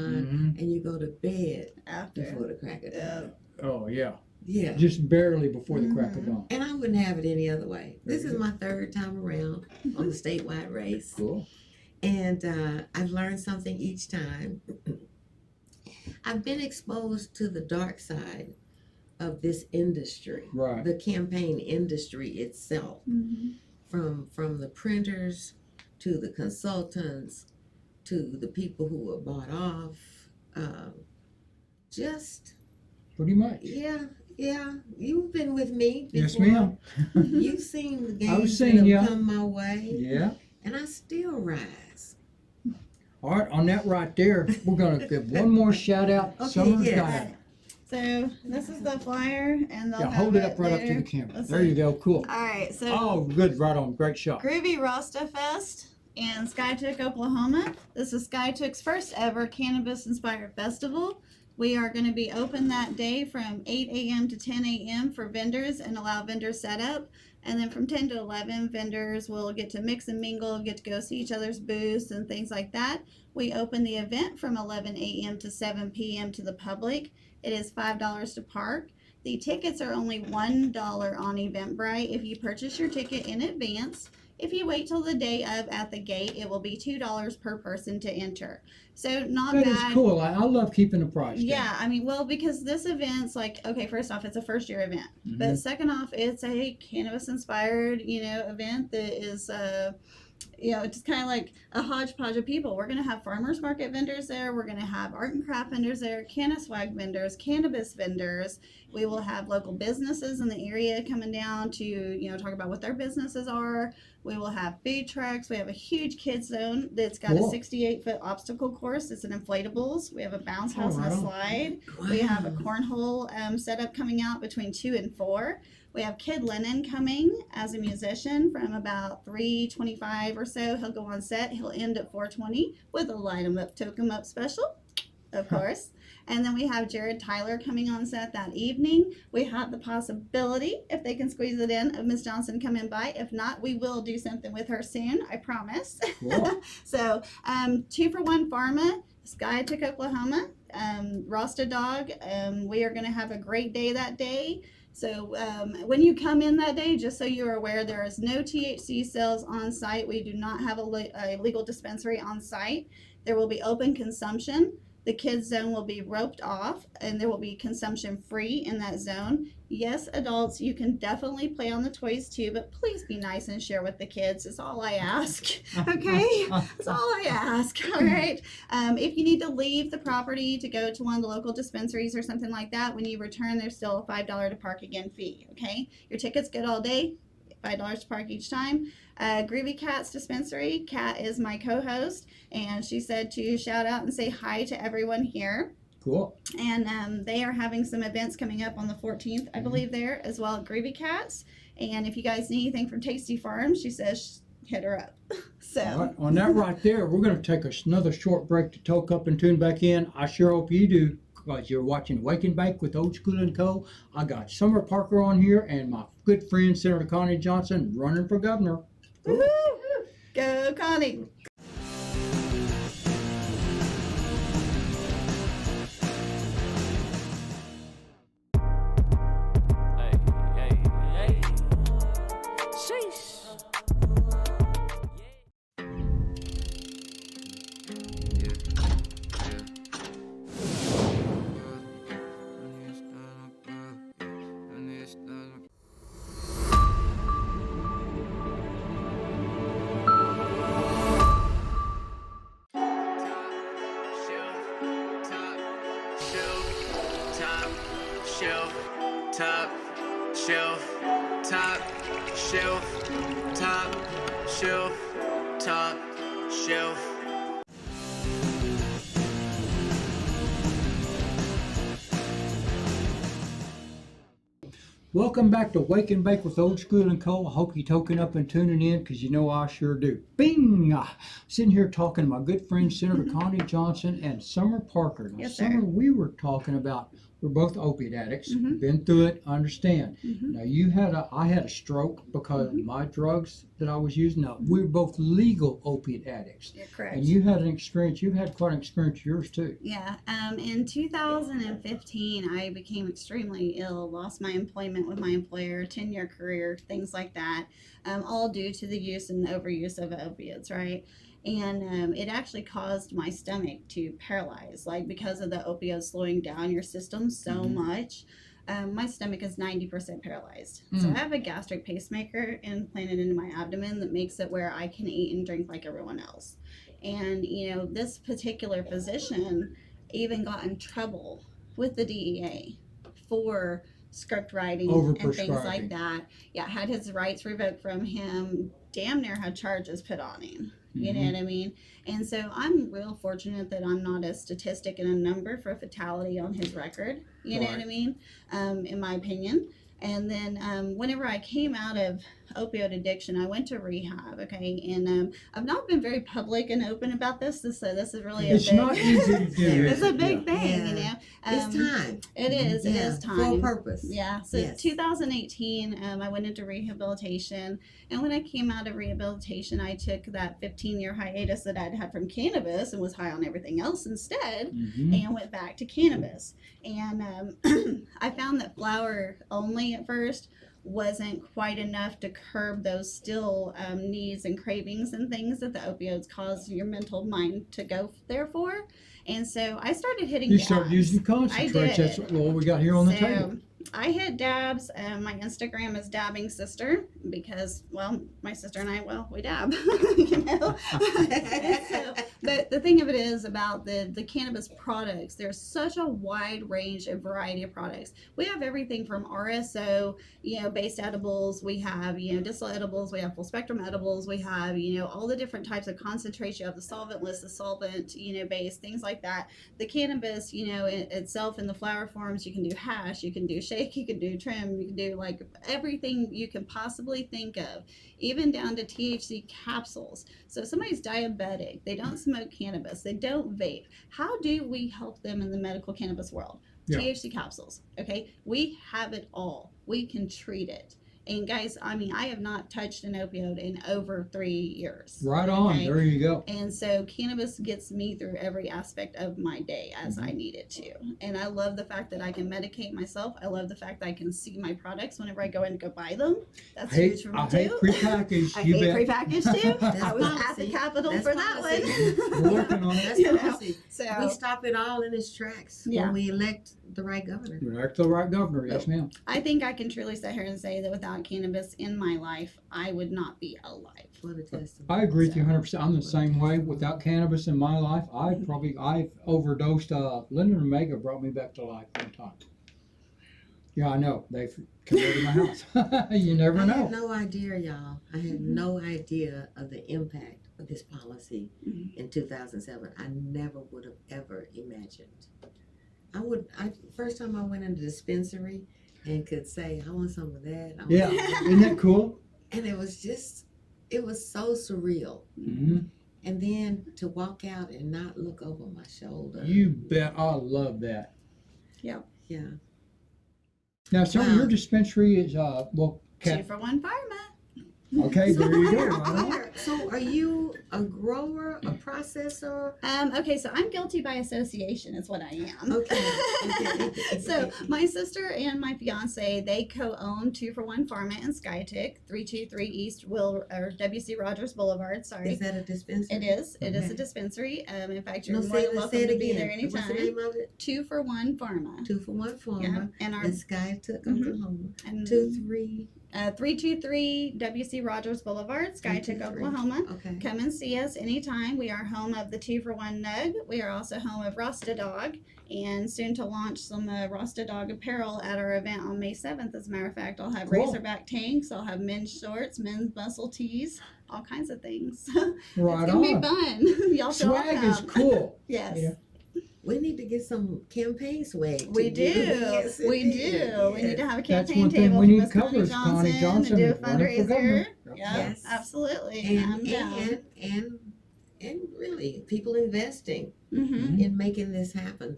A: Mhm.
B: and you go to bed
E: After.
B: before the crack of dawn.
A: Oh, yeah.
B: Yeah.
A: Just barely before the crack of dawn.
B: And I wouldn't have it any other way. This
A: Very
B: is my 3rd time around on the statewide race.
A: Cool.
B: And I've learned something each time. I've been exposed to the dark side of this industry,
A: Right.
B: the campaign industry itself,
E: Mm-hmm.
B: from the printers to the consultants to the people who were bought off. Just,
A: Pretty much.
B: yeah, you've been with me before.
A: Yes, ma'am.
B: You've seen the games that
A: seen
B: have
A: ya.
B: come my way,
A: Yeah.
B: and I still rise.
A: All right, on that right there, we're going to give one more shout out.
B: Okay,
A: Summer's
B: yes.
A: got it.
E: So this is the flyer, and they'll
A: Yeah,
E: have
A: hold it up right up to
E: there.
A: the camera.
E: Let's
A: There
E: see.
A: you go. Cool.
E: All right, so
A: Oh, good. Right on. Great shot.
E: Groovy Rasta Fest in Skytook, Oklahoma. This is Skytook's first ever cannabis-inspired festival. We are going to be open that day from 8 a.m. to 10 a.m. for vendors and allow vendor setup. And then from 10 to 11, vendors will get to mix and mingle, get to go see each other's booths and things like that. We open the event from 11 a.m. to 7 p.m. to the public. It is $5 to park. The tickets are only $1 on Eventbrite. If you purchase your ticket in advance, If you wait till the day of at the gate, it will be $2 per person to enter. So not
A: That
E: bad.
A: is cool. I love keeping the price down.
E: Yeah, I mean, well, because this event's like, okay, first off, it's a first year event, but second off, it's a cannabis inspired, event that is, it's kind of like a hodgepodge of people. We're going to have farmers market vendors there. We're going to have art and craft vendors there, Swag vendors, cannabis vendors. We will have local businesses in the area coming down to, talk about what their businesses are. We will have food trucks. We have a huge kids zone that's got
A: Cool.
E: a 68-foot obstacle course. It's an inflatables. We have a bounce house and a
A: right on.
E: slide. We have a cornhole setup coming out between 2 and 4. We have Kid Lennon coming as a musician from about 3:25 or so. He'll go on set. He'll end at 4:20 with a light 'em up, toke 'em up special, of course. And then we have Jared Tyler coming on set that evening. We have the possibility, if they can squeeze it in, of Miss Johnson coming by. If not, we will do something with her soon, I promise.
A: Cool.
E: So 2-for-1 Pharma, Sky Took Oklahoma, Rasta Dog. We are going to have a great day that day. So when you come in that day, just so you're aware, there is no THC sales on site. We do not have a legal dispensary on site. There will be open consumption. The kids zone will be roped off, and there will be consumption free in that zone. Yes, adults, you can definitely play on the toys too, but please be nice and share with the kids. It's all I ask. Okay? That's all I ask. All right. If you need to leave the property to go to one of the local dispensaries or something like that, when you return, there's still a $5 to park again fee. Okay? Your ticket's good all day. $5 to park each time. Groovy Cat's Dispensary. Kat is my co-host, and she said to shout out and say hi to everyone here.
A: Cool.
E: And they are having some events coming up on the 14th, I believe, there as well at Groovy Cats. And if you guys need anything from Tasty Farms, she says hit her up. So
A: All right, on that right there, we're going to take another short break to toke up and tune back in. I sure hope you do, because you're watching Wake and Bake with Old School and Co. I got Summer Parker on here and my good friend Senator Connie Johnson running for governor.
E: woo-hoo! Go Connie.
A: Welcome back to Wake and Bake with Old School and Co. I hope you're toking up and tuning in, because you know I sure do. Bing! Sitting here talking to my good friend Senator Connie Johnson and Summer Parker. Now,
E: Yes,
A: Summer,
E: sir.
A: we were talking about, we're both opiate addicts,
E: Mhm.
A: been through it, understand.
E: Mhm.
A: Now I had a stroke because of my drugs that I was using. Now we're both legal opiate addicts.
E: You're correct.
A: And you had an experience, you've had quite an experience yours too.
E: Yeah, in 2015, I became extremely ill, lost my employment with my employer, 10-year career, things like that, all due to the use and overuse of opiates, right? And it actually caused my stomach to paralyze, like because of the opioids slowing down your system so much. My stomach is 90% paralyzed. So I have a gastric pacemaker implanted into my abdomen that makes it where I can eat and drink like everyone else. And, this particular physician even got in trouble with the DEA for script writing and things like
A: Overprescribing.
E: that. Yeah, had his rights revoked from him, damn near had charges put on him. You know what I mean? And so I'm real fortunate that I'm not a statistic and a number for a fatality on his record. You know what I
A: Right.
E: mean? In my opinion. And then whenever I came out of opioid addiction, I went to rehab, okay? And I've not been very public and open about this, so this is really
A: It's not easy to do.
E: it's
A: is
E: a
A: it?
E: big
A: Yeah.
E: thing, you know?
B: It's time.
E: It is. It
B: Yeah,
E: is
B: for
E: time.
B: a purpose.
E: Yeah. So
B: Yes.
E: 2018, I went into rehabilitation, and when I came out of rehabilitation, I took that 15-year hiatus that I'd had from cannabis and was high on everything else instead, and went back to cannabis. And I found that flower only at first wasn't quite enough to curb those still needs and cravings and things that the opioids cause your mental mind to go there for. And so I started hitting
A: You
E: dabs.
A: started using concentrates. That's
E: did.
A: what we got here on the table.
E: I hit dabs. My Instagram is Dabbing Sister because, well, my sister and I, well, we dab, you know. But the thing of it is about the cannabis products, there's such a wide range and variety of products. We have everything from RSO, you know, based edibles. We have, you know, distillate edibles. We have full spectrum edibles. We have, you know, all the different types of concentrates. You have the solventless, the solvent, you know, based, things like that. The cannabis, you know, itself in the flower forms, you can do hash, you can do shake, you can do trim, you can do like everything you can possibly think of, even down to THC capsules. So if somebody's diabetic, they don't smoke cannabis, they don't vape, how do we help them in the medical cannabis world?
A: Yeah.
E: THC capsules, okay? We have it all. We can treat it. And guys, I mean, I have not touched an opioid in over 3 years.
A: Right on.
E: Okay?
A: There you go.
E: And so cannabis gets me through every aspect of my day as I need it to. And I love the fact that I can medicate myself. I love the fact that I can see my products whenever I go in to go buy them. That's huge for me
A: I
E: too.
A: hate prepackaged.
E: I
A: You
E: hate
A: bet.
E: prepackaged too.
B: That's
E: I was at
B: policy.
E: the Capitol
B: That's
E: for that
B: policy.
E: one.
A: We're working on it.
B: That's
E: You know,
B: policy.
E: So
B: We stop it all in its tracks
E: Yeah.
B: when we elect the right governor.
A: You're elect the right governor. Yes, ma'am.
E: I think I can truly sit here and say that without cannabis in my life, I would not be alive.
B: What a testimony.
A: I agree with you 100%. I'm the same way. Without cannabis in my life, I've overdosed. Linda and Omega brought me back to life one time. Yeah, I know. They've converted my house. You never
B: I
A: know.
B: had no idea, y'all. I had no idea of the impact of this policy in 2007. I never would have ever imagined. First time I went in the dispensary and could say, I want some of that. I want
A: Yeah,
B: some of that.
A: isn't that cool?
B: And it was so surreal.
A: Mm-hmm.
B: And then to walk out and not look over my shoulder.
A: You bet. I love that.
B: Yeah.
A: Now, so
B: Wow.
A: your dispensary is, well,
E: 2 for 1 pharma.
A: okay, there you go. Right on.
B: So are you a grower, a processor?
E: Okay, so I'm guilty by association is what I am.
B: Okay.
E: So my sister and my fiance, they co-own 2 for 1 Pharma and SkyTech, 323 East WC Rogers Boulevard. Sorry.
B: Is that a dispensary?
E: It is. It is a
B: Okay.
E: dispensary. In fact, you're
B: No,
E: more
B: say,
E: than
B: let's say
E: welcome
B: it
E: to be
B: again.
E: there
B: What's the
E: anytime.
B: name of it?
E: 2 for 1 Pharma.
B: 2 for 1 Farmer.
E: Yeah, and our
B: And Sky took
E: Mhm.
B: Oklahoma.
E: and
B: 2-3.
E: 323 WC Rogers Boulevard, SkyTech,
B: 323.
E: Oklahoma.
B: Okay.
E: Come and see us anytime. We are home of the 2 for 1 Nug. We are also home of Rasta Dog, and soon to launch some Rasta Dog apparel at our event on May 7th. As a matter of fact, I'll have
A: Cool.
E: Razorback tanks, I'll have men's shorts, men's muscle tees, all kinds of things.
A: Right
E: It's gonna be
A: on.
E: fun. Y'all should all
A: Swag is
E: come.
A: cool.
E: Yes.
A: Yeah.
B: We need to get some campaign swag.
E: We
B: to
E: do.
B: Yes,
E: We
B: indeed.
E: do. We need to have a
A: That's
E: campaign
A: one thing
E: table
A: we
E: for
A: need
E: Miss
A: covers, Connie Johnson,
E: and do a
A: running for governor.
E: fundraiser. Yeah,
B: Yes.
E: absolutely. I'm
B: And,
E: down.
B: and really, people investing
E: Mm-hmm.
B: in making this happen.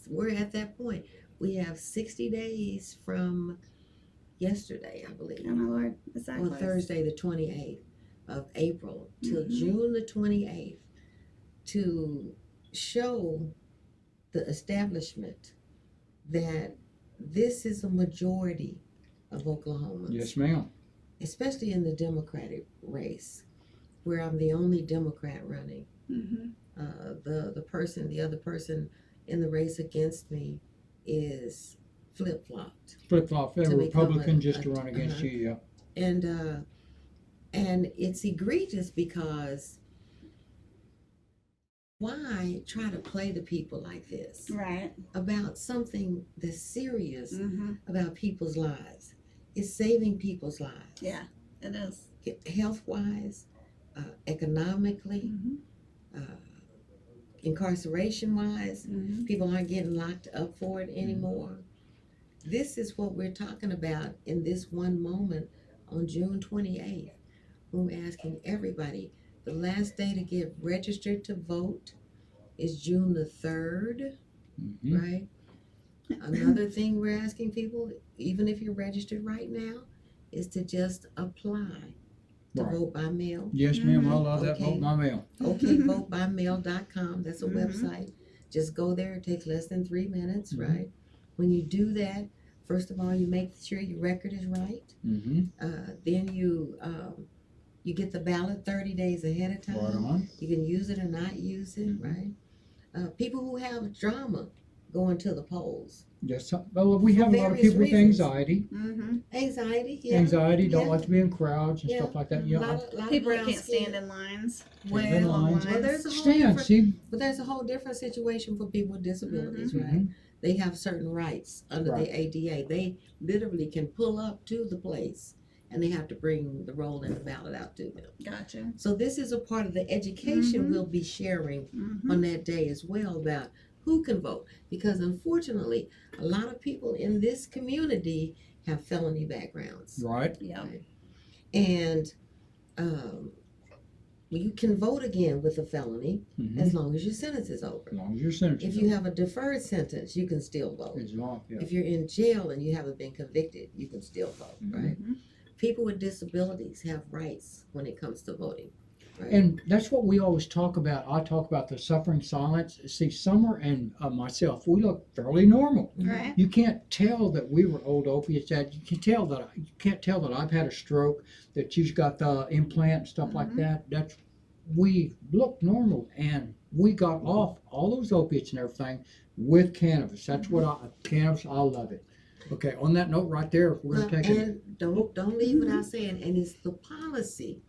B: We're at that point. We have 60 days from yesterday, I believe.
E: Oh my Lord, is that
B: On
E: close?
B: Thursday, the 28th of April, till
E: Mhm.
B: June the 28th, to show the establishment that this is a majority of Oklahomans,
A: Yes, ma'am.
B: especially in the Democratic race, where I'm the only Democrat running.
E: Mm-hmm.
B: The other person in the race against me is flip-flopped.
A: Flip flop.
B: To
A: A
B: become
A: Republican
B: a-
A: just to run against
B: uh-huh.
A: you. Yeah.
B: And it's egregious because why try to play the people like this
E: Right.
B: about something that's serious
E: Mm-hmm.
B: about people's lives? It's saving people's lives.
E: Yeah, it is.
B: Health-wise, economically,
E: Mm-hmm.
B: incarceration-wise.
E: Mm-hmm.
B: People aren't getting locked up for it anymore. This is what we're talking about in this one moment on June 28th. When we're asking everybody, the last day to get registered to vote is June the 3rd,
A: Mm-hmm.
B: right? Another thing we're asking people, even if you're registered right now, is to just apply to
A: Right.
B: vote by mail.
A: Yes, ma'am. I love that.
B: Okay.
A: Vote by mail.
B: okvotebymail.com. That's a
E: Mhm.
B: website. Just go there. It takes less than 3 minutes,
A: Mhm.
B: right? When you do that, First of all, you make sure your record is right.
A: Mm-hmm.
B: Then you get the ballot 30 days ahead of time.
A: Right on.
B: You can use it or not use it, right? People who have drama going to the polls.
A: Yes. Well, we have a lot of
B: various
A: people with
B: reasons.
A: anxiety.
E: Mm-hmm.
B: Anxiety, yeah.
A: Anxiety, don't
B: yeah.
A: like to be in crowds and
B: Yeah.
A: stuff like that.
B: A
A: You know,
B: lot of
E: People that
B: brown
E: can't
B: skin.
E: stand in lines.
B: Well,
A: Stand in lines.
B: well, there's a whole
A: stand.
B: different,
A: See.
B: but there's a whole different situation for people with disabilities,
A: Mhm.
B: right? They have certain rights under
A: Right.
B: the ADA. They literally can pull up to the place, and they have to bring the roll and the ballot out to them.
E: Gotcha.
B: So this is a part of the education
E: Mhm.
B: we'll be sharing
E: Mm-hmm.
B: on that day as well about who can vote, because unfortunately, a lot of people in this community have felony backgrounds.
A: Right.
E: Yep.
B: And you can vote again with a felony
A: Mm-hmm.
B: as long as your sentence is over.
A: As long as you're sentenced.
B: If you have a deferred sentence, you can still vote.
A: It's off, yeah.
B: If you're in jail and you haven't been convicted, you can still vote, right?
E: Mhm.
B: People with disabilities have rights when it comes to voting. Right?
A: And that's what we always talk about. I talk about the suffering silence. See, Summer and myself, we look fairly normal.
E: Right.
A: You can't tell that we were old opiates. That you can't tell that I've had a stroke, that you've got the implant and stuff like
E: Mhm.
A: that. That's we look normal, and we got off all those opiates and everything with cannabis. That's what cannabis. I love it. Okay, on that note, right there, we're
B: Well,
A: gonna take it.
B: and don't leave without saying, and it's the policy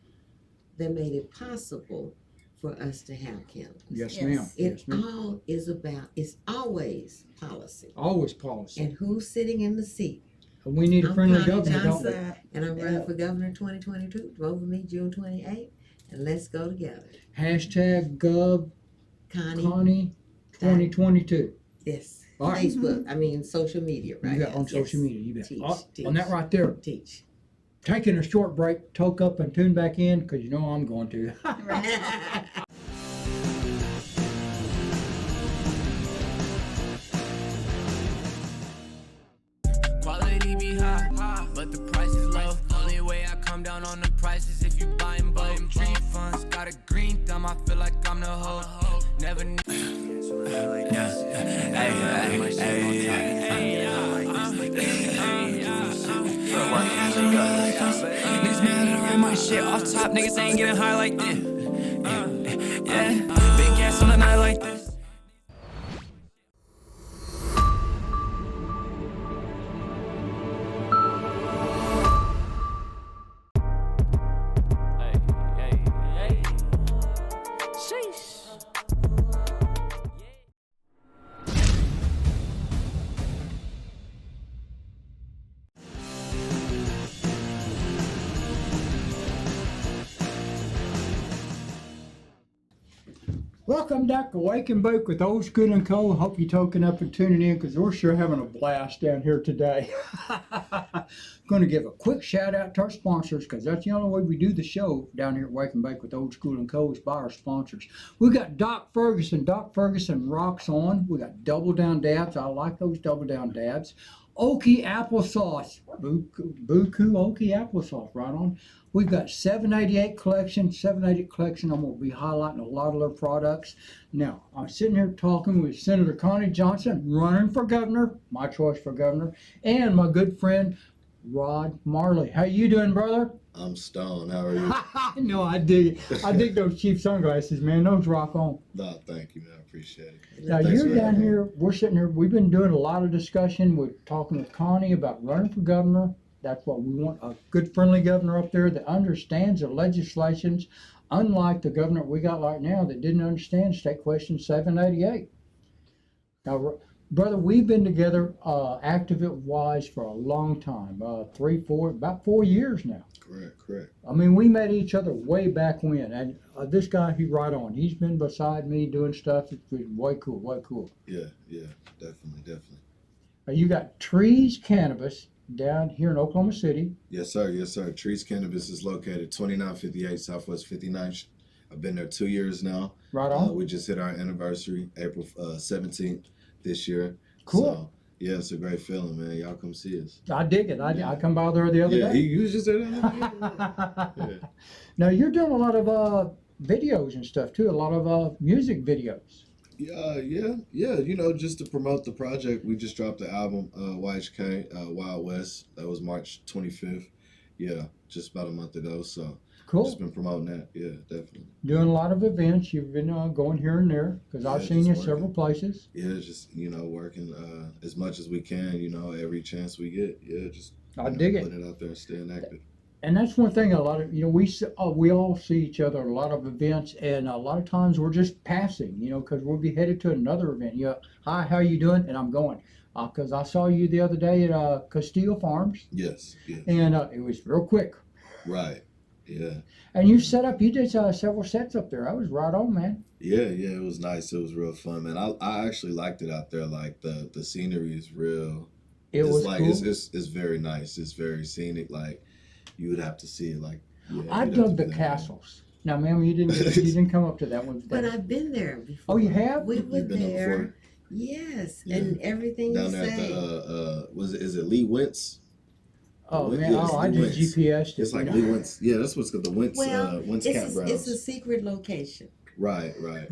B: that made it possible for us to have cannabis.
A: Yes,
E: Yes.
A: ma'am.
B: It
A: Yes, ma'am.
B: all is about, it's always policy.
A: Always policy.
B: And who's sitting in the seat?
A: And we need a
B: I'm
A: friendly
B: Connie
A: governor, don't
B: Johnson.
A: we?
E: That.
B: And I'm running for governor in 2022. Vote for me June 28th, and let's go together.
A: Hashtag Gov Connie 2022.
B: Yes.
A: All right.
B: Facebook, I mean, social media, right?
A: You got on
B: Yes.
A: social media, you bet.
B: Teach,
A: On that
B: teach.
A: right there,
B: Teach.
A: taking a short break, toke up and tune back in, because you know I'm going to.
C: Quality be high, but the price is low. Only way I come down on the price is if you buy and both. Tree funds, got a green thumb, I feel like I'm the hoe. Never knew. Niggas mad that I write my shit off top, niggas ain't getting high like this. Yeah, big gas on a night like this.
A: Welcome back to Wake and Bake with Old School and Co. Hope you're toking up and tuning in, because we're sure having a blast down here today. Going to give a quick shout out to our sponsors, because that's the only way we do the show down here at Wake and Bake with Old School and Co. is by our sponsors. We got Doc Ferguson. Doc Ferguson rocks on. We got Double Down Dabs. I like those Double Down Dabs. Okie applesauce. Buku Okie applesauce. Right on. We've got 788 collection. 788 collection. I'm going to be highlighting a lot of their products. Now, I'm sitting here talking with Senator Connie Johnson, running for governor, my choice for governor, and my good friend Rod Marley. How you doing, brother?
G: I'm stoned. How are you?
A: No, I dig it. I dig those cheap sunglasses, man. Those rock on.
G: No, thank you, man. I appreciate it.
A: Now,
G: Thanks
A: you're
G: for
A: down
G: having me.
A: here, we're sitting here, we've been doing a lot of discussion. We're talking with Connie about running for governor. That's what we want, a good, friendly governor up there that understands the legislations, unlike the governor we got right now that didn't understand State Question 788. Now, brother, we've been together activist-wise for a long time, about 4 years now.
G: Correct.
A: I mean, we met each other way back when, and this guy, he's right on. He's been beside me doing stuff. It's been way cool.
G: Yeah, definitely.
A: You got Trees Cannabis down here in Oklahoma City.
G: Yes, sir. Trees Cannabis is located 2958 Southwest 59th. I've been there 2 years now.
A: Right on.
G: We just hit our anniversary, April 17th this year.
A: Cool.
G: So, yeah, it's a great feeling, man. Y'all come see us.
A: I dig it. I come by there the other
G: Yeah,
A: day.
G: he was just there the other day.
A: Now, you're doing a lot of videos and stuff, too. A lot of music videos.
G: Yeah. You know, just to promote the project, we just dropped the album, YHK, Wild West. That was March 25th. Yeah, just about a month ago. So
A: Cool.
G: just been promoting that. Yeah, definitely.
A: Doing a lot of events. You've been going here and there because I've
G: Yeah,
A: seen you
G: just
A: several
G: working.
A: places.
G: Yeah, just working as much as we can. You know, every chance we get. Yeah, just
A: I dig it.
G: putting it out there, staying active.
A: And that's one thing. A lot of we all see each other at a lot of events, and a lot of times we're just passing. Because we'll be headed to another event. Hi, how you doing? And I'm going. Because I saw you the other day at Castile Farms,
G: Yes.
A: and it was real quick.
G: Right. Yeah.
A: And you did several sets up there. I was right on, man.
G: Yeah, it was nice. It was real fun, man. I actually liked it out there. Like the scenery is real.
A: It was
G: like
A: cool.
G: it's very nice. It's very scenic. Like you would have to see it. Like
A: I
G: you'd have
A: dug
G: to
A: the
G: be there.
A: castles. Now, ma'am, you didn't come up to that one.
B: But I've been there before.
A: Oh, you have?
B: We were
G: You've been there
B: there.
G: before?
B: Yes,
G: Yeah.
B: and everything
G: Down
B: you
G: there
B: say.
G: at the is it Lee Wentz?
A: Oh
G: Lee-
A: man,
G: yeah, it's
A: I
G: Lee
A: did
G: Wentz.
A: GPS.
G: It's like Lee Wentz. Yeah, that's what's got the Wentz Wentz
B: it's
G: campgrounds.
B: a secret location,
G: Right.
B: right?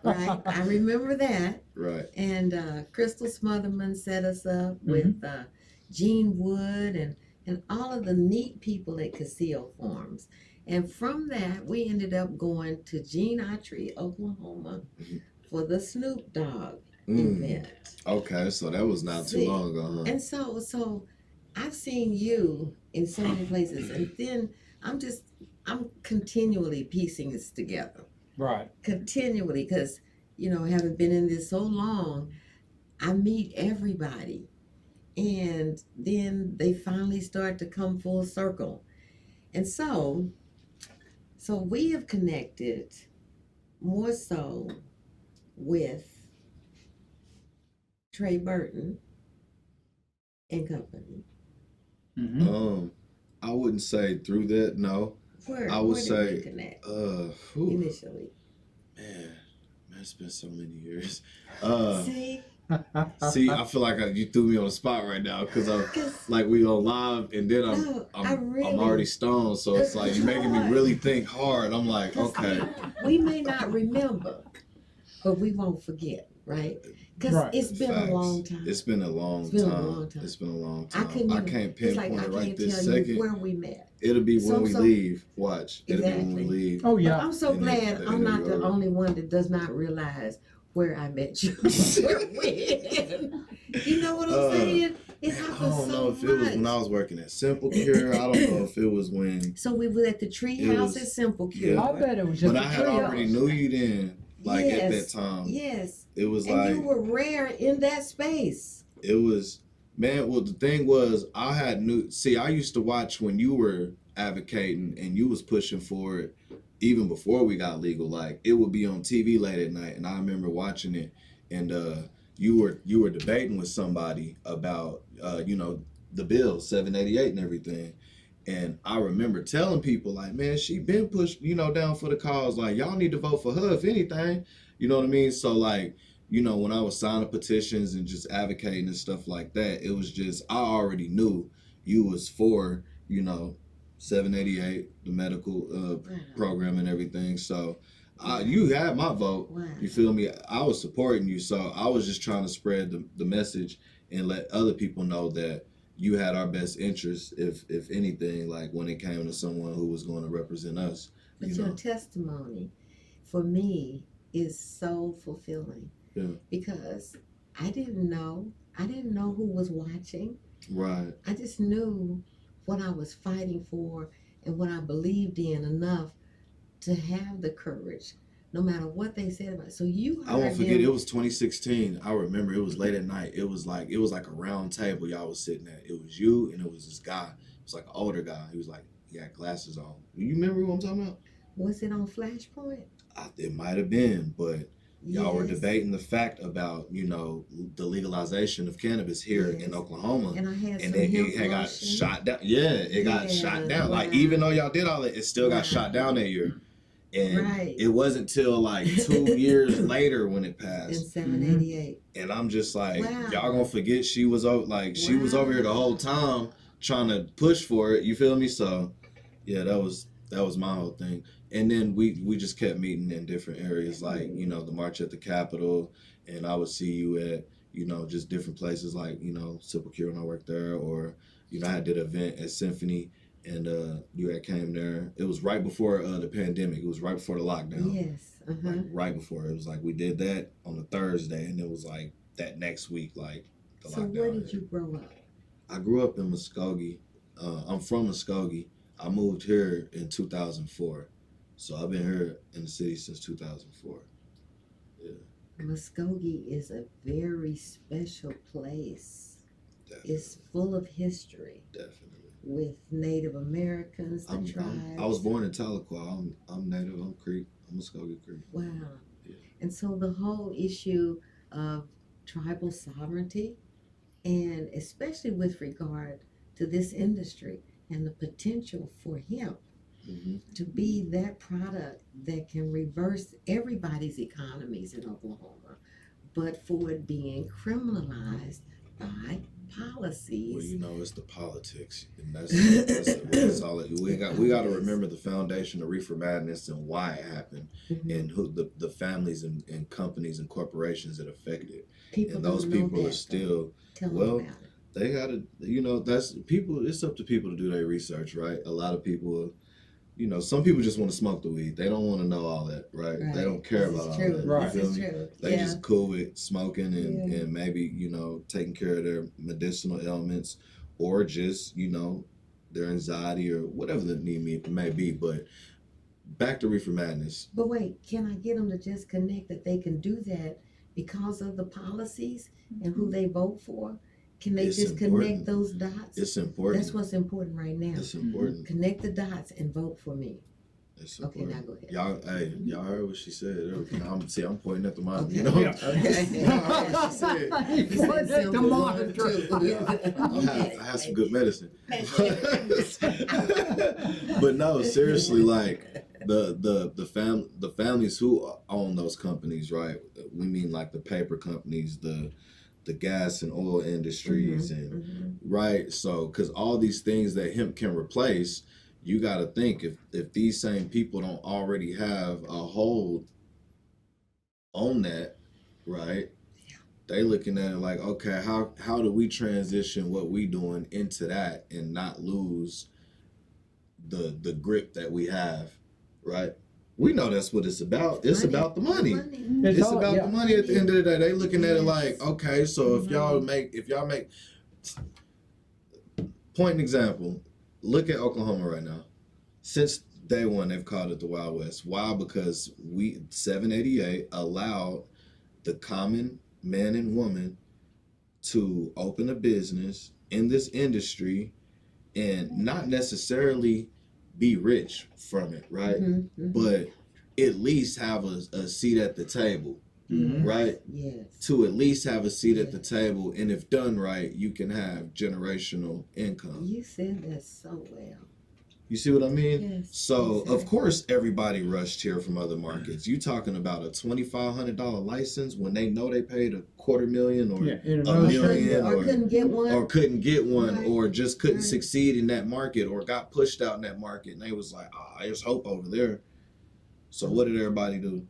B: I remember that.
G: Right.
B: And Crystal Smotherman set us up with Gene Wood and all of the neat people at Casio Farms. And from that, we ended up going to Gene Autry, Oklahoma, for the Snoop Dogg event.
G: Okay, so that was not too
B: See,
G: long ago, huh?
B: And so I've seen you in so many places, and then I'm continually piecing this together.
A: Right.
B: Continually, because, having been in this so long, I meet everybody. And then they finally start to come full circle. And so we have connected more so with Trey Burton and company.
A: Mm-hmm.
G: I wouldn't say through that, no.
B: Where
G: would
B: did
G: say,
B: we connect
G: Initially.
B: initially?
G: Man, it's been so many years.
B: See?
G: See, I feel like you threw me on the spot right now because I'm like we on live and then I'm already stoned, so it's like you're making me really think hard. I'm like, okay,
B: We may not remember, but we won't forget, right? Because
A: Right.
B: it's been
G: Facts.
B: a long time.
G: It's been a long
B: It's been a
G: time.
B: long time.
G: It's been a long
B: I
G: time. I can't
B: it's
G: pinpoint
B: like I
G: it right
B: can't
G: this
B: tell
G: second.
B: you where we met.
G: It'll be when we
B: So-
G: leave. Watch. It'll be when we
B: Exactly.
G: leave.
A: Oh
B: But
A: yeah.
B: I'm so
G: And
B: glad
G: then
B: I'm not the
G: you're-
B: only one that does not realize where I met you. When. You know what I'm saying? It
G: I
B: happens
G: don't know
B: so
G: if it was
B: much.
G: when I was working at Simple Cure. I don't know if it was when.
B: So we were at the tree
G: It
B: house
G: was-
B: at Simple Cure.
G: Yeah.
A: I bet it was just
G: But
A: a
G: I had
A: treehouse.
G: already knew you then. Like at that
B: Yes.
G: time.
B: Yes.
G: It was
B: And
G: like
B: you were rare in that space.
G: it was, man. Well, the thing was, I used to watch when you were advocating and you was pushing for it, even before we got legal. Like it would be on TV late at night, and I remember watching it, and you were debating with somebody about the bill 788 and everything. And I remember telling people like, man, she been pushed, down for the cause. Like, y'all need to vote for her if anything. You know what I mean? So like, when I was signing petitions and just advocating and stuff like that, it was just, I already knew you was for, 788, the medical program and everything. So you had my vote.
B: Wow.
G: You feel me? I was supporting you. So I was just trying to spread the message and let other people know that you had our best interests, if anything, like when it came to someone who was going to represent us.
B: But your testimony, for me, is so fulfilling.
G: Yeah.
B: Because I didn't know who was watching.
G: Right.
B: I just knew what I was fighting for and what I believed in enough to have the courage, no matter what they said about it. So you heard
G: I won't forget,
B: them.
G: it was 2016. I remember it was late at night. It was like a round table y'all was sitting at. It was you and it was this guy. It was like an older guy. He had glasses on. You remember who I'm talking about?
B: Was it on Flashpoint?
G: It might have been, but y'all were
B: Yes.
G: debating the fact about, the legalization of cannabis here in Oklahoma.
B: And I had
G: And
B: some
G: then
B: hemp
G: it had got
B: lotion.
G: shot down. Yeah, it got shot down. Like,
B: wow.
G: even though y'all did all that, it still got
B: Wow.
G: shot down that year. And
B: Right.
G: it wasn't till like 2 years later when it
B: In
G: passed.
B: 788.
G: And I'm just like,
B: Wow.
G: y'all gonna forget she was over here the whole time trying to push for it. You feel me? So, yeah, that was That was my whole thing. And then we just kept meeting in different areas, like, you know, the March at the Capitol, and I would see you at, you know, just different places like, you know, Simple Cure when I worked there, or, you know, I did an event at Symphony, and you had came there. It was right before the pandemic. It was right before the lockdown.
B: Yes.
G: Like right before. It was like we did that on a Thursday, and it was like that next week, like the
B: So
G: lockdown.
B: where did you grow up?
G: I grew up in Muskogee. I'm from Muskogee. I moved here in 2004. So I've been here in the city since 2004. Yeah.
B: Muskogee is a very special place.
G: Definitely.
B: It's full of history
G: Definitely.
B: with Native Americans, the tribes.
G: I was born in Tahlequah. I'm Native. I'm Creek. I'm Muskogee Creek.
B: Wow.
G: Yeah.
B: And so the whole issue of tribal sovereignty, and especially with regard to this industry and the potential for hemp
G: Mm-hmm.
B: to be that product that can reverse everybody's economies in Oklahoma, but for it being criminalized by policies.
G: Well, you know, it's the politics, and that's all. We got to remember the foundation of Reefer Madness and why it happened,
B: Mhm.
G: and who the families and companies and corporations that affected.
B: People
G: And those
B: don't know
G: people
B: that,
G: are still.
B: Tell
G: well,
B: them about it.
G: They gotta, you know, that's people. It's up to people to do their research, right? A lot of people, you know, some people just want to smoke the weed. They don't want to know all that, right? They don't care
B: This
G: about
B: is
G: all
B: true.
G: that.
A: Right.
G: You feel
B: This is
G: me?
B: true.
G: They
B: Yeah.
G: just cool with smoking and,
B: Yeah.
G: and maybe, you know, taking care of their medicinal ailments, or just, you know, their anxiety or whatever the need may be. But back to Reefer Madness.
B: But wait, can I get them to just connect that they can do that because of the policies and who they vote for? Can they
G: It's
B: just
G: important.
B: connect those dots?
G: It's important.
B: That's what's important right now.
G: It's important.
B: Connect the dots and vote for me.
G: It's
B: Okay,
G: important.
B: now go ahead.
G: Y'all heard what she said. I'm pointing at the monitor.
B: Okay.
G: You know?
B: Okay.
G: Y'all heard what she said.
B: You said
A: The
B: simple one,
A: monitor.
B: too.
G: I had some good medicine. But no, seriously, like the families who own those companies, right? We mean like the paper companies, the gas and oil industries, and right. So, because all these things that hemp can replace, you got to think if these same people don't already have a hold on that, right? They looking at it like, okay, how do we transition what we doing into that and not lose the grip that we have, right? We know that's what it's about. It's about the money. It's
A: all-
G: about
A: yeah.
G: the money at the end of the day. They looking at it
B: Yes.
G: like, okay, so if y'all make point an example, look at Oklahoma right now. Since day one, they've called it the Wild West. Why? Because 788 allowed the common man and woman to open a business in this industry and not necessarily be rich from it, right? But at least have a seat at the table, right?
B: Yes.
G: To at least have a seat at the table, and if done right, you can have generational income.
B: You said that so well.
G: You see what I mean?
B: Yes,
G: So
B: exactly.
G: of course everybody rushed here from other markets. You talking about a $2,500 license when they know they paid $250,000 or
A: Yeah, in
G: a
A: another
G: million
B: Or couldn't get one.
G: or couldn't get one,
B: Right.
G: or just couldn't
B: Right.
G: succeed in that market, or got pushed out in that market, and they was like, there's hope over there. So what did everybody do?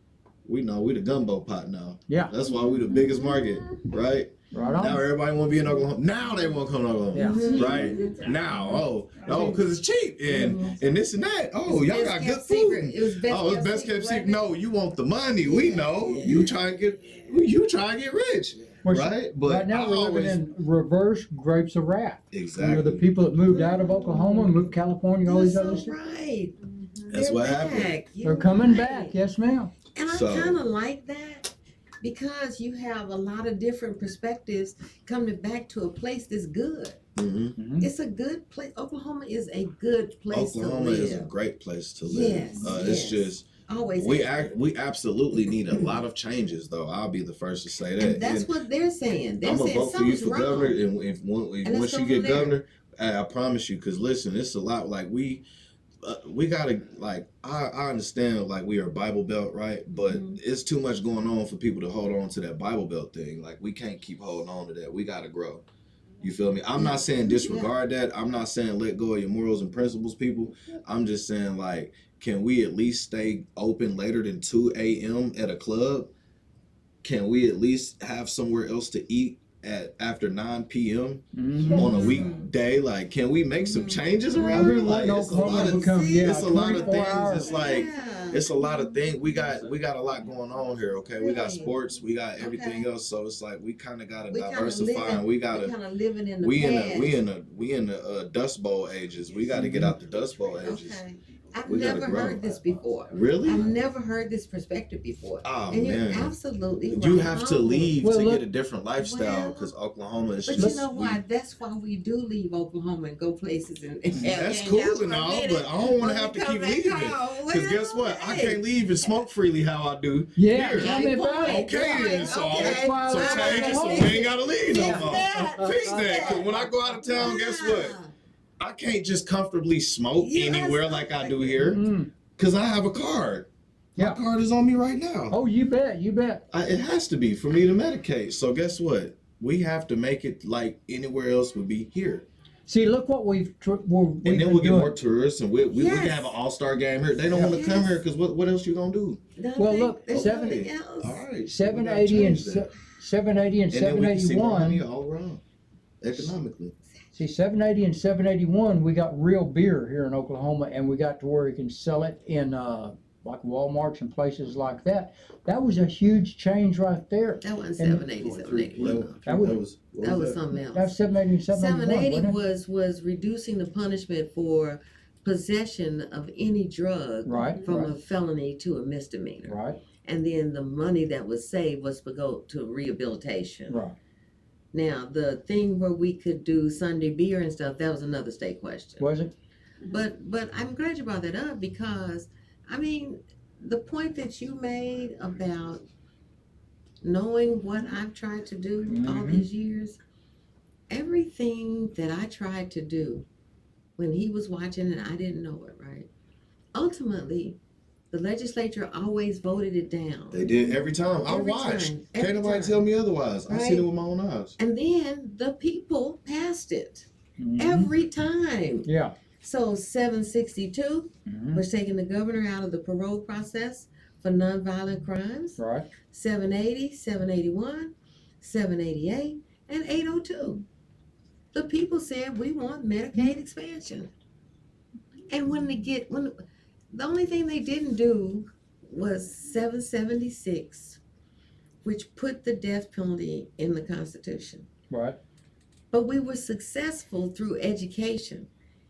G: We know we the gumbo pot now.
A: Yeah.
G: That's why we the biggest market, right?
A: Right
G: Now
A: on.
G: everybody want to be in Oklahoma. Now they want to come to Oklahoma,
A: Yeah.
G: right? Now, because it's cheap and this and that. Oh, y'all got good
B: Secret.
G: food.
B: It was best
G: Oh, it's best kept secret. No, you want the money. We know you try and get rich,
A: Which,
G: right? But
A: right now
G: I
A: we're living
G: always-
A: in reverse grapes of wrath.
G: exactly.
A: You know, the people that moved out of Oklahoma, moved to California, all
B: You're
A: these other
B: so
A: states,
B: right.
G: That's
B: They're
G: what happened.
B: back.
A: they're
B: You're
A: coming
B: right.
A: back. Yes, ma'am.
B: And I
G: So-
B: kind of like that because you have a lot of different perspectives coming back to a place that's good.
G: Mhm.
B: It's a good place. Oklahoma is a good place
G: Oklahoma
B: to live.
G: is a great place to live.
B: Yes,
G: It's
B: yes.
G: just
B: Always.
G: we
B: has been.
G: absolutely need a lot of changes, though. I'll be the first to say that.
B: And that's
G: And
B: what they're saying. They're
G: I'm gonna
B: saying
G: vote for you
B: something's
G: for
B: wrong.
G: governor, and if
B: let's
G: once
B: go
G: you
B: from
G: get
B: there.
G: governor, I promise you. Because listen, it's a lot. Like we gotta like I understand like we are Bible Belt, right? But it's too much going on for people to hold on to that Bible Belt thing. Like we can't keep holding on to that. We gotta grow. You feel me? I'm not saying disregard that. I'm not saying let go of your morals and principles, people. I'm just saying, like, can we at least stay open later than 2 a.m. at a club? Can we at least have somewhere else to eat at after 9 p.m. on a weekday? Like, can we make some changes around here? Like, it's a lot of it's a lot of
A: 24
G: things.
A: hours.
G: It's like it's a lot of things. We got a lot going on here. Okay, we got sports, we got everything else. So it's like we kind of gotta diversify. And we gotta
B: kind of living in the
G: we
B: past.
G: in the Dust Bowl ages. We got to get out the Dust Bowl ages.
B: Okay. I've
G: We gotta
B: never
G: grow.
B: heard this before.
G: Really?
B: I've never heard this perspective before.
G: Oh
B: And
G: man,
B: you're absolutely right.
G: you have to leave
A: Well,
G: to
A: look-
G: get a different lifestyle
B: Well,
G: because Oklahoma is
B: But
G: just.
B: you know why? That's why we do leave Oklahoma and go places and have
G: That's
B: hang
G: cool
B: out for
G: and
B: a
G: all,
B: minute.
G: but I don't want
B: When
G: to
B: we
G: have to
B: come
G: keep
B: back
G: leaving.
B: home,
G: Because guess what? I
B: hey.
G: can't leave and smoke freely how I do.
A: Yeah,
G: here.
A: tell me about it.
G: Okay, then, so
B: Okay.
A: why I
G: so
A: like
G: change it so we
A: Oklahoma.
G: ain't gotta leave no
B: Fix
G: more.
B: that.
G: Fix that. Because when I go out of town, guess what? I can't just comfortably smoke
B: Yes.
G: anywhere like I do here.
A: Mm.
G: Because I have a card.
A: Yeah.
G: My card is on me right now.
A: Oh, you bet, you bet.
G: It has to be for me to medicate. So guess what? We have to make it like anywhere else would be here.
A: See, look what we've
G: And then
A: been
G: we'll get
A: doing.
G: more tourists and we
B: Yes.
G: can have an all-star game here. They don't want to come
B: Yes.
G: here because what else you going to do?
A: Well, look,
B: There's
A: seven-
B: nothing else.
G: All right. so we
A: 780
G: gotta
A: and
G: change that.
A: 780 and
G: And then we can see more money
A: 781.
G: all around economically.
A: See, 780 and 781, we got real beer here in Oklahoma, and we got to where you can sell it in like Walmarts and places like that. That was a huge change right there.
B: That wasn't
A: And-
B: 780, 781.
A: That was-
B: That was something else.
A: That's 780 and 781,
B: 780
A: wasn't
B: was reducing the punishment for possession of any drug
A: Right,
B: from
A: right.
B: a felony to a
A: it?
B: misdemeanor.
A: Right,
B: And then the money that was saved was to go to rehabilitation.
A: right.
B: Now, the thing where we could do Sunday beer and stuff, that was another state question.
A: Was it?
B: But I'm glad you brought that up because, I mean, the point that you made about knowing what I've tried to do all
A: Mhm.
B: these years, everything that I tried to do when he was watching and I didn't know it, right? Ultimately, the legislature always voted it down.
G: They did every time. I
B: Every
G: watched.
B: time, every
G: Can't nobody
B: time.
G: tell me otherwise. I
B: Right.
G: seen it with my own eyes.
B: And then the people passed it
A: Mhm.
B: every time.
A: Yeah.
B: So 762
A: Mhm.
B: was taking the governor out of the parole process for nonviolent crimes.
A: Right.
B: 780, 781, 788, and 802. The people said we want Medicaid expansion. And when the only thing they didn't do was 776, which put the death penalty in the Constitution.
A: Right.
B: But we were successful through education.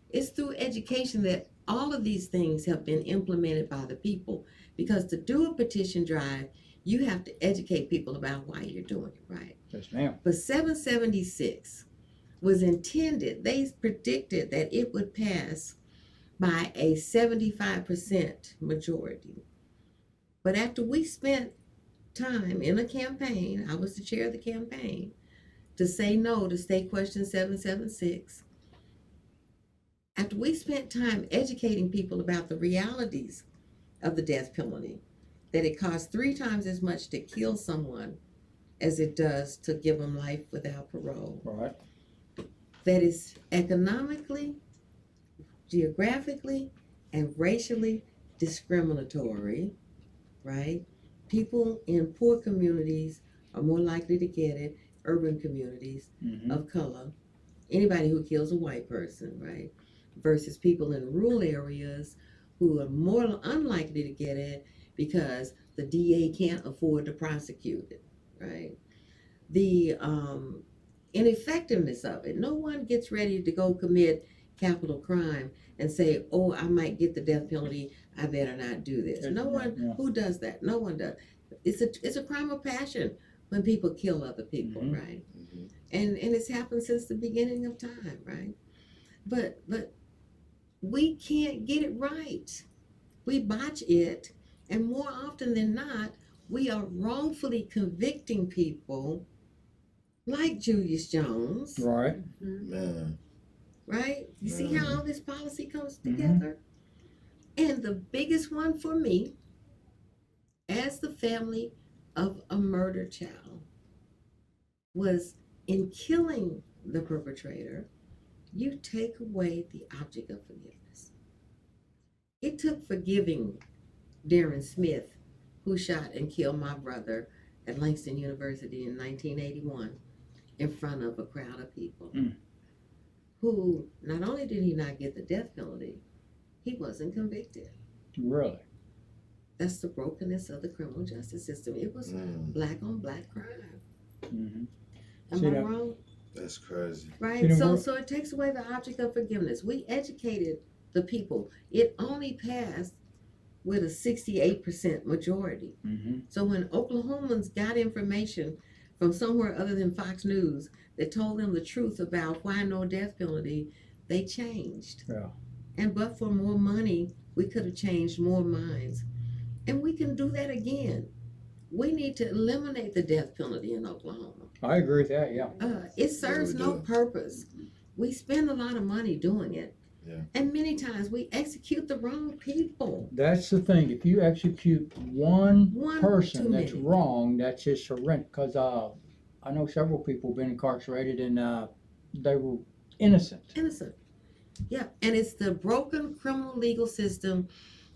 B: It's through education that all of these things have been implemented by the people. Because to do a petition drive, you have to educate people about why you're doing it, right?
A: Yes, ma'am.
B: But 776 was intended, they predicted that it would pass by a 75% majority. But after we spent time in a campaign, I was the chair of the campaign, to say no to state question 776. After we spent time educating people about the realities of the death penalty, that it costs 3 times as much to kill someone as it does to give them life without parole,
A: Right.
B: that is economically, geographically, and racially discriminatory, right? People in poor communities are more likely to get it, urban communities
A: Mhm.
B: of color, anybody who kills a white person, right? Versus people in rural areas who are more unlikely to get it because the DA can't afford to prosecute it, right? The ineffectiveness of it. No one gets ready to go commit capital crime and say, oh, I might get the death penalty, I better not do this. No one
A: Yeah.
B: who does that. No one does. It's a crime of passion when people kill other people,
A: Mhm.
B: right? And it's happened since the beginning of time, right? But we can't get it right. We botch it, and more often than not, we are wrongfully convicting people like Julius Jones,
A: Right.
G: Man.
B: right? You see how all this policy comes
A: Mhm.
B: together? And the biggest one for me, as the family of a murdered child, was in killing the perpetrator, you take away the object of forgiveness. It took forgiving Darren Smith, who shot and killed my brother at Langston University in 1981 in front of a crowd of people, who not only did he not get the death penalty, he wasn't convicted.
A: Really?
B: That's the brokenness of the criminal justice system. It was black on black crime.
A: Mm-hmm.
B: Am
A: See
B: I
A: that?
B: wrong?
G: That's crazy.
B: Right.
A: See, the
B: So
A: wor-
B: so it takes away the object of forgiveness. We educated the people. It only passed with a 68% majority.
A: Mm-hmm.
B: So when Oklahomans got information from somewhere other than Fox News that told them the truth about why no death penalty, they changed.
A: Yeah.
B: And but for more money, we could have changed more minds. And we can do that again. We need to eliminate the death penalty in Oklahoma.
A: I agree with that, yeah.
B: It serves
G: we
B: no
G: do.
B: purpose. We spend a lot of money doing it.
G: Yeah.
B: And many times we execute the wrong people.
A: That's the thing. If you execute one
B: One
A: person
B: too
A: that's
B: many.
A: wrong, that's just horrendous. Because I know several people been incarcerated and they were innocent.
B: Innocent. Yeah. And it's the broken criminal legal system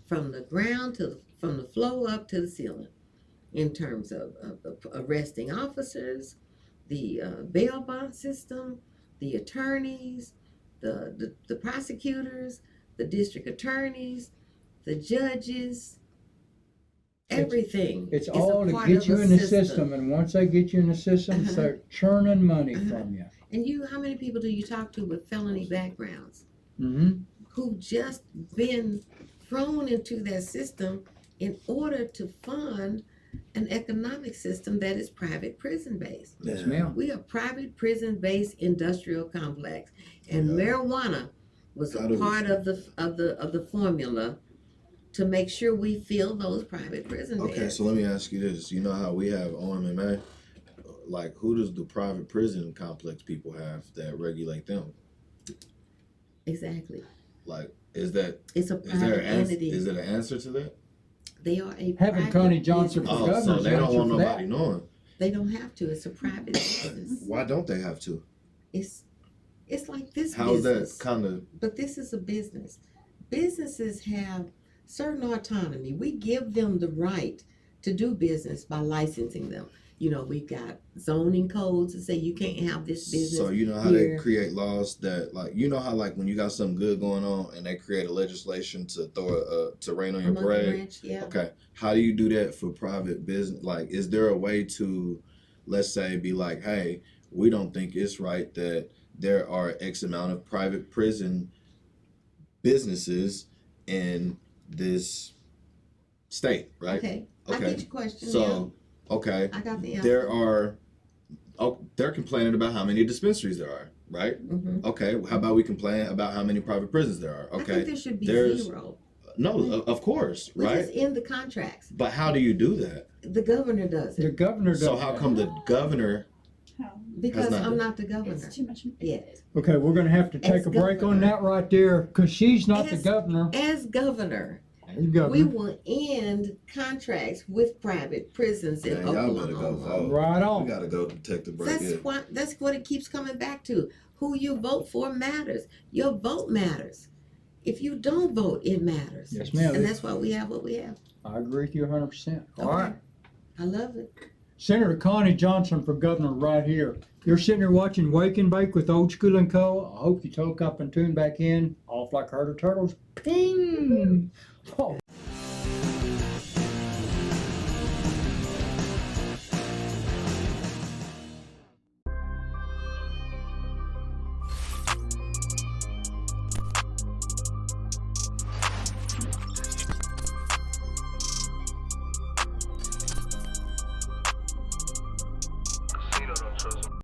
B: from the ground from the floor up to the ceiling in terms of arresting officers, the bail bond system, the attorneys, the prosecutors, the district attorneys, the judges, everything.
A: It's
B: is
A: all
B: a
A: to
B: part
A: get
B: of
A: you
B: a
A: in the system, and once they get you in the system,
B: Uh-huh.
A: start churning money
B: Uh-huh.
A: from you.
B: And how many people do you talk to with felony backgrounds
A: Mm-hmm.
B: who've just been thrown into that system in order to fund an economic system that is private prison based?
A: Yes, ma'am.
B: We are private prison based industrial complex, and
G: Yeah.
B: marijuana was
G: How
B: a
G: do we-
B: part of the formula to make sure we fill those private prison
G: Okay,
B: beds.
G: so let me ask you this. You know how we have OMMA? Like, who does the private prison complex people have that regulate them?
B: Exactly.
G: Like, is there
B: It's a
G: an
B: private entity.
G: is it an answer to that?
B: They are a
A: Having
B: private
A: Connie Johnson
B: business.
A: for
G: Oh, so
A: governor's
G: they don't
A: answer
G: want
A: for
G: nobody
A: that.
G: knowing.
B: They don't have to. It's a private business.
G: Why don't they have to?
B: It's like this
G: How is that
B: business.
G: kind of?
B: But this is a business. Businesses have certain autonomy. We give them the right to do business by licensing them. You know, we've got zoning codes that say you can't have this business.
G: So you know how
B: here.
G: they create laws that, like, you know how, like, when you got something good going on and they create a legislation to throw to rain on your
B: Monkey
G: parade.
B: wrench, yeah.
G: Okay, how do you do that for private business? Like, is there a way to, let's say, be like, hey, we don't think it's right that there are X amount of private prison businesses in this state, right?
B: Okay. I
G: Okay.
B: get your question.
G: So, okay,
B: yeah. I got the answer.
G: they're complaining about how many dispensaries there are, right?
B: Mm-hmm.
G: Okay, how about we complain about how many private prisons there are?
B: I think
G: Okay,
B: there should be
G: there's-
B: 0,
G: no, of course,
B: which
G: right?
B: is in the contracts.
G: But how do you do that?
B: The governor does
A: The
B: it
A: governor does
G: So how
A: that.
G: come the governor?
B: because
G: not
B: I'm
G: done.
B: not the governor.
E: It's too much.
B: Yet.
A: Okay, we're gonna have to take
B: As
A: a break on
B: governor.
A: that right there, because she's not the
B: As-
A: governor.
B: As governor,
A: As
B: we
A: governor.
B: will end contracts with private prisons in
G: Man, y'all better go
B: Oklahoma.
G: vote.
A: Right
G: We
A: on.
G: gotta go take the break.
B: That's what it keeps coming back to. Who you vote for matters. Your vote matters. If you don't vote, it matters.
A: Yes, ma'am.
B: And that's why we have what we have.
A: I agree with you 100%. All
B: Okay.
A: right.
B: I love it.
A: Senator Connie Johnson for governor right here. You're sitting there watching Wake and Bake with Old School and Co. I hope you toke up and tune back in. Off like a herd of turtles. Ping! Oh,